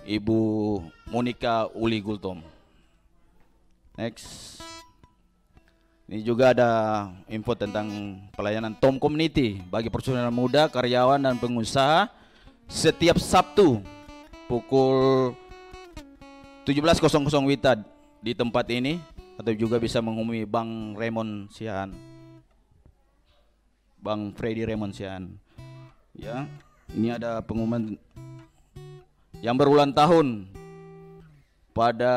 Ibu Monica Uli Gultom. Next. Ini juga ada info tentang pelayanan Tom Community bagi personel muda, karyawan dan pengusaha setiap Sabtu pukul 17.00 WITA di tempat ini, atau juga bisa menghubungi Bang Raymond Sian, Bang Freddy Raymond Sian. Ya, ini ada pengumuman yang berulang tahun pada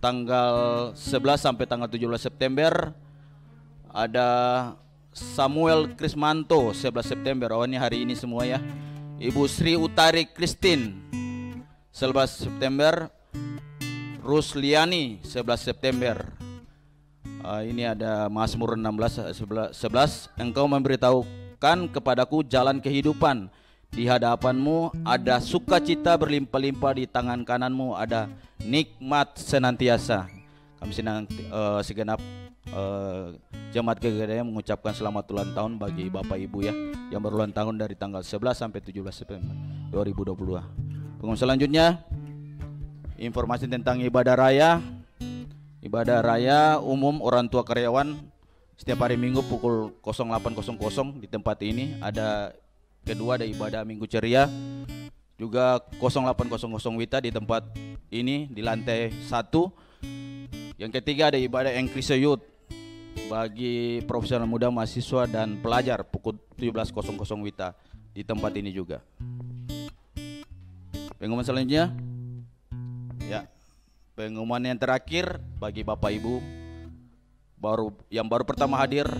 tanggal 11 sampai tanggal 17 September. Ada Samuel Krismanto 11 September. Oh, ini hari ini semua ya. Ibu Sri Utari Christine 11 September. Rusliani 11 September. Ini ada Mazmur 16:11. Engkau memberitahukan kepadaku jalan kehidupan. Di hadapanmu ada sukacita berlimpah-limpah, di tangan kananmu ada nikmat senantiasa. Kami segenap jemaat GGDM mengucapkan selamat ulang tahun bagi Bapak Ibu ya, yang berulang tahun dari tanggal 11 sampai 17 September 2022. Pengumuman selanjutnya, informasi tentang ibadah raya. Ibadah raya umum orang tua karyawan setiap hari Minggu pukul 08.00 di tempat ini. Kedua ada ibadah Minggu Ceria juga 08.00 WITA di tempat ini di lantai 1. Yang ketiga ada ibadah Increase Youth bagi profesional muda, mahasiswa dan pelajar pukul 17.00 WITA di tempat ini juga. Pengumuman selanjutnya ya, pengumuman yang terakhir bagi Bapak Ibu yang baru pertama hadir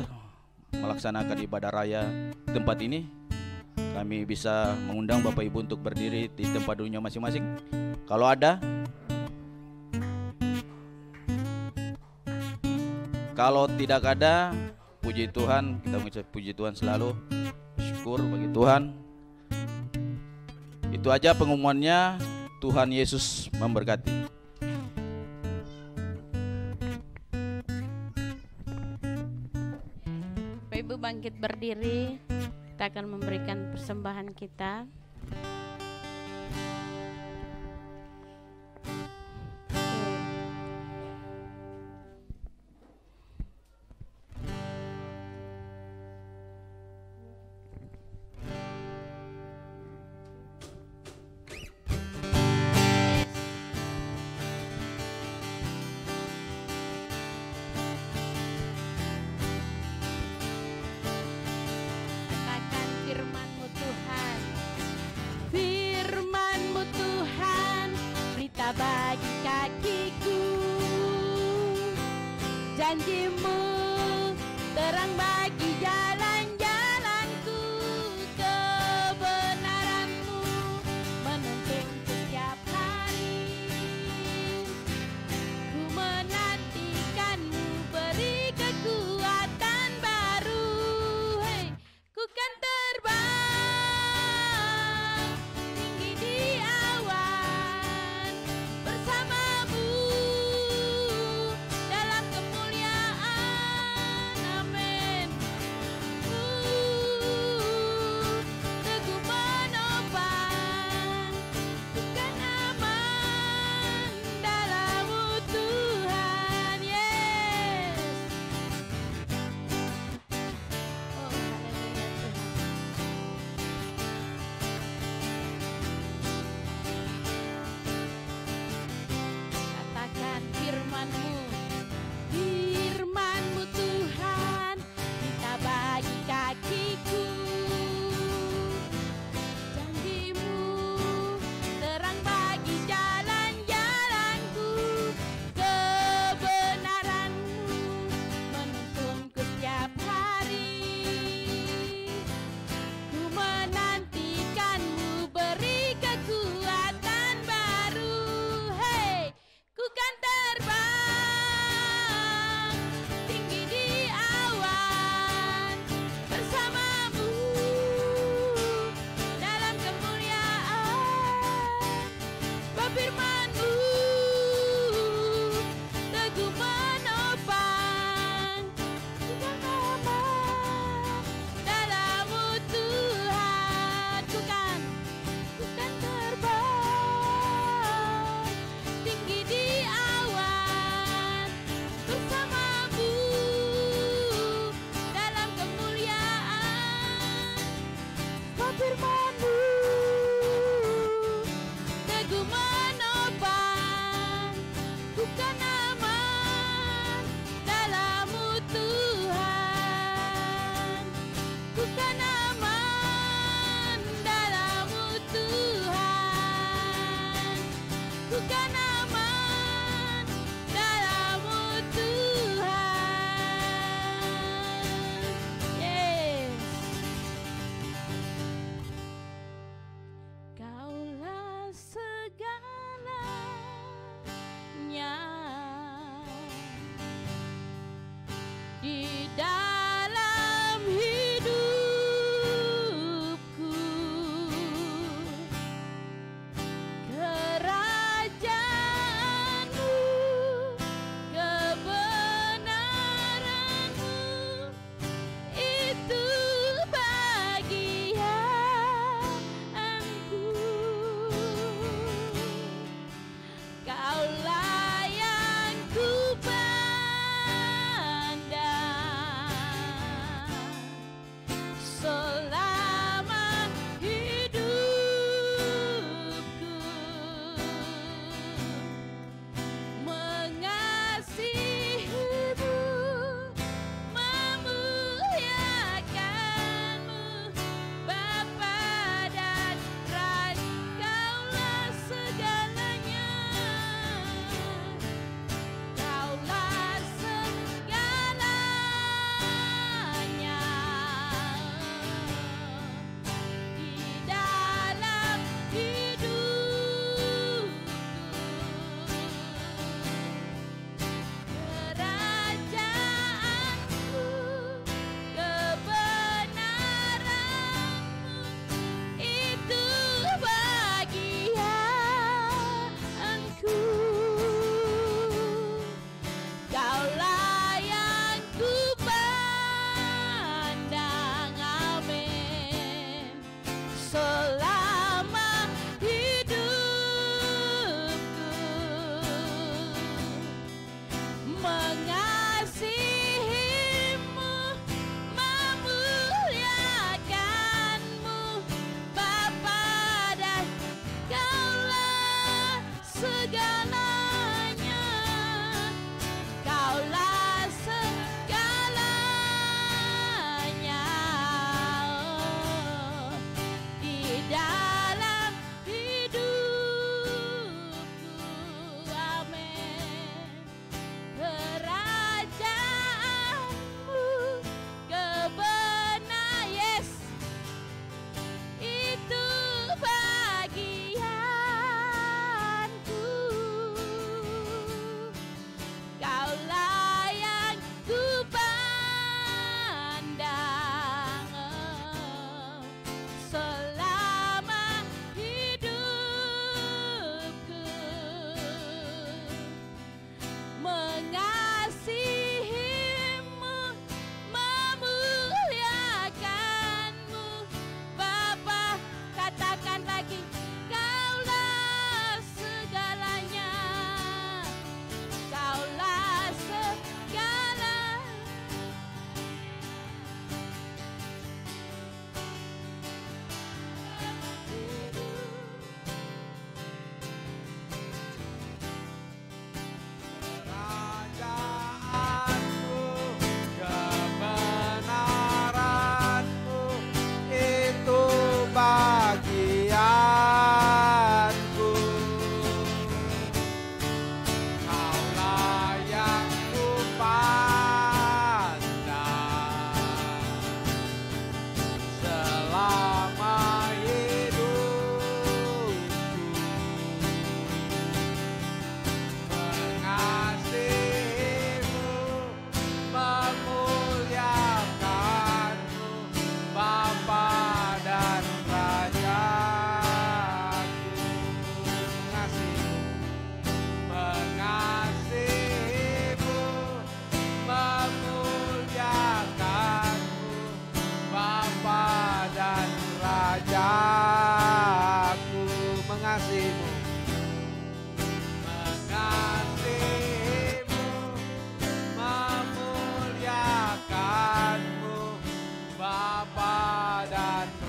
melaksanakan ibadah raya di tempat ini. Kami bisa mengundang Bapak Ibu untuk berdiri di tempat duduknya masing-masing. Kalau ada, kalau tidak ada, puji Tuhan, kita mengucap puji Tuhan selalu, syukur bagi Tuhan. Itu aja pengumumannya. Tuhan Yesus memberkati. Bapak Ibu bangkit berdiri. Kita akan memberikan persembahan kita.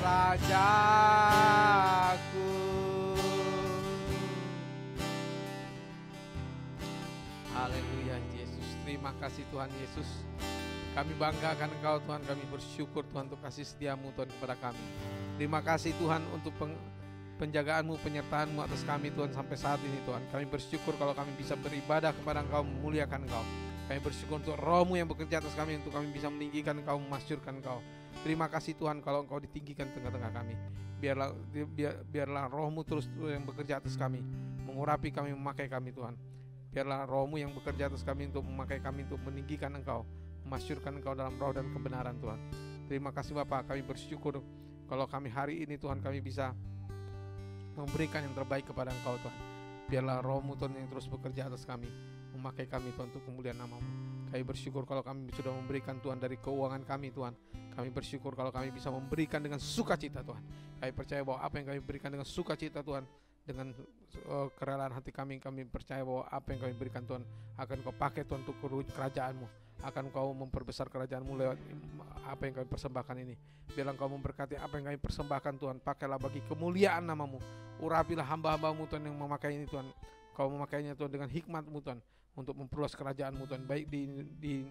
Rajaku. Haleluya Yesus. Terima kasih Tuhan Yesus. Kami banggakan Engkau Tuhan, kami bersyukur Tuhan untuk kasih setiamu Tuhan kepada kami. Terima kasih Tuhan untuk penjagaanmu, penyertaanmu atas kami Tuhan sampai saat ini Tuhan. Kami bersyukur kalau kami bisa beribadah kepada Engkau, memuliakan Engkau. Kami bersyukur untuk roh-Mu yang bekerja atas kami, untuk kami bisa meninggikan Engkau, memasyurkan Engkau. Terima kasih Tuhan kalau Engkau ditinggikan tengah-tengah kami. Biarlah roh-Mu terus yang bekerja atas kami, mengurapi kami, memakai kami Tuhan. Biarlah roh-Mu yang bekerja atas kami untuk memakai kami, untuk meninggikan Engkau, memasyurkan Engkau dalam roh dan kebenaran Tuhan. Terima kasih Bapa, kami bersyukur kalau kami hari ini Tuhan kami bisa memberikan yang terbaik kepada Engkau Tuhan. Biarlah roh-Mu Tuhan yang terus bekerja atas kami, memakai kami Tuhan untuk kemuliaan nama-Mu. Kami bersyukur kalau kami sudah memberikan Tuhan dari keuangan kami Tuhan. Kami bersyukur kalau kami bisa memberikan dengan sukacita Tuhan. Kami percaya bahwa apa yang kami berikan dengan sukacita Tuhan, dengan kerelaan hati kami percaya bahwa apa yang kami berikan Tuhan akan Kau pakai Tuhan untuk kerajaan-Mu. Akan Kau memperbesar kerajaan-Mu lewat apa yang kami persembahkan ini. Biarlah Kau memberkati apa yang kami persembahkan Tuhan. Pakailah bagi kemuliaan nama-Mu. Urapilah hamba-hamba-Mu Tuhan yang memakai ini Tuhan. Kau memakainya Tuhan dengan hikmat-Mu Tuhan, untuk memperluas kerajaan-Mu Tuhan, baik di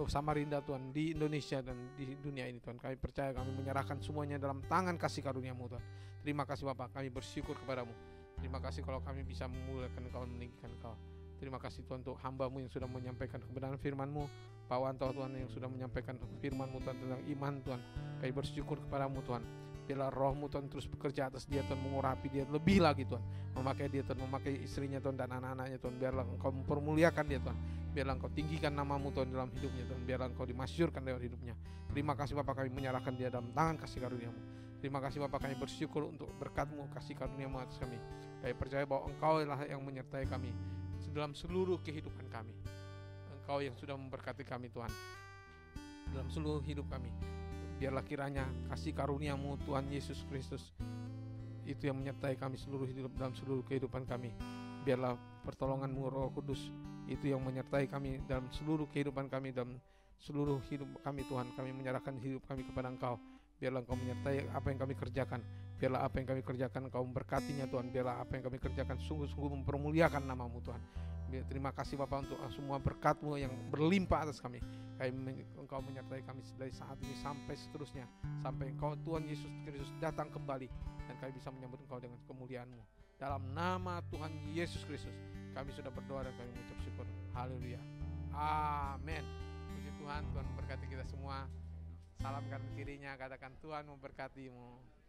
Samarinda Tuhan, di Indonesia dan di dunia ini Tuhan. Kami percaya, kami menyerahkan semuanya dalam tangan kasih karunia-Mu Tuhan. Terima kasih Bapak, kami bersyukur kepada-Mu. Terima kasih kalau kami bisa memuliakan Engkau, meninggikan Engkau. Terima kasih Tuhan untuk hamba-Mu yang sudah menyampaikan kebenaran firman-Mu, Pak Wanto Tuhan yang sudah menyampaikan firman-Mu Tuhan tentang iman Tuhan. Kami bersyukur kepada-Mu Tuhan. Biarlah roh-Mu Tuhan terus bekerja atas dia Tuhan, mengurapi dia lebih lagi Tuhan, memakai dia Tuhan, memakai istrinya Tuhan dan anak-anaknya Tuhan. Biarlah Engkau mempermuliakan dia Tuhan, biarlah Engkau tinggikan nama-Mu Tuhan dalam hidupnya Tuhan, biarlah Engkau dimasyurkan dalam hidupnya. Terima kasih Bapak, kami menyerahkan dia dalam tangan kasih karunia-Mu. Terima kasih Bapak, kami bersyukur untuk berkat-Mu, kasih karunia-Mu atas kami. Kami percaya bahwa Engkau lah yang menyertai kami dalam seluruh kehidupan kami. Engkau yang sudah memberkati kami Tuhan dalam seluruh hidup kami. Biarlah kiranya kasih karunia-Mu Tuhan Yesus Kristus itu yang menyertai kami seluruh hidup, dalam seluruh kehidupan kami. Biarlah pertolongan-Mu Roh Kudus itu yang menyertai kami dalam seluruh kehidupan kami, dalam seluruh hidup kami Tuhan. Kami menyerahkan hidup kami kepada Engkau. Biarlah Engkau menyertai apa yang kami kerjakan. Biarlah apa yang kami kerjakan Engkau memberkatinya Tuhan. Biarlah apa yang kami kerjakan sungguh-sungguh mempermuliakan nama-Mu Tuhan. Terima kasih Bapak untuk semua berkat-Mu yang berlimpah atas kami. Engkau menyertai kami dari saat ini sampai seterusnya, sampai Engkau Tuhan Yesus Kristus datang kembali dan kami bisa menyambut Engkau dengan kemuliaan-Mu. Dalam nama Tuhan Yesus Kristus kami sudah berdoa dan kami mengucap syukur. Haleluya. Amin. Puji Tuhan, Tuhan memberkati kita semua. Salam kanan kirinya, katakan Tuhan memberkatimu.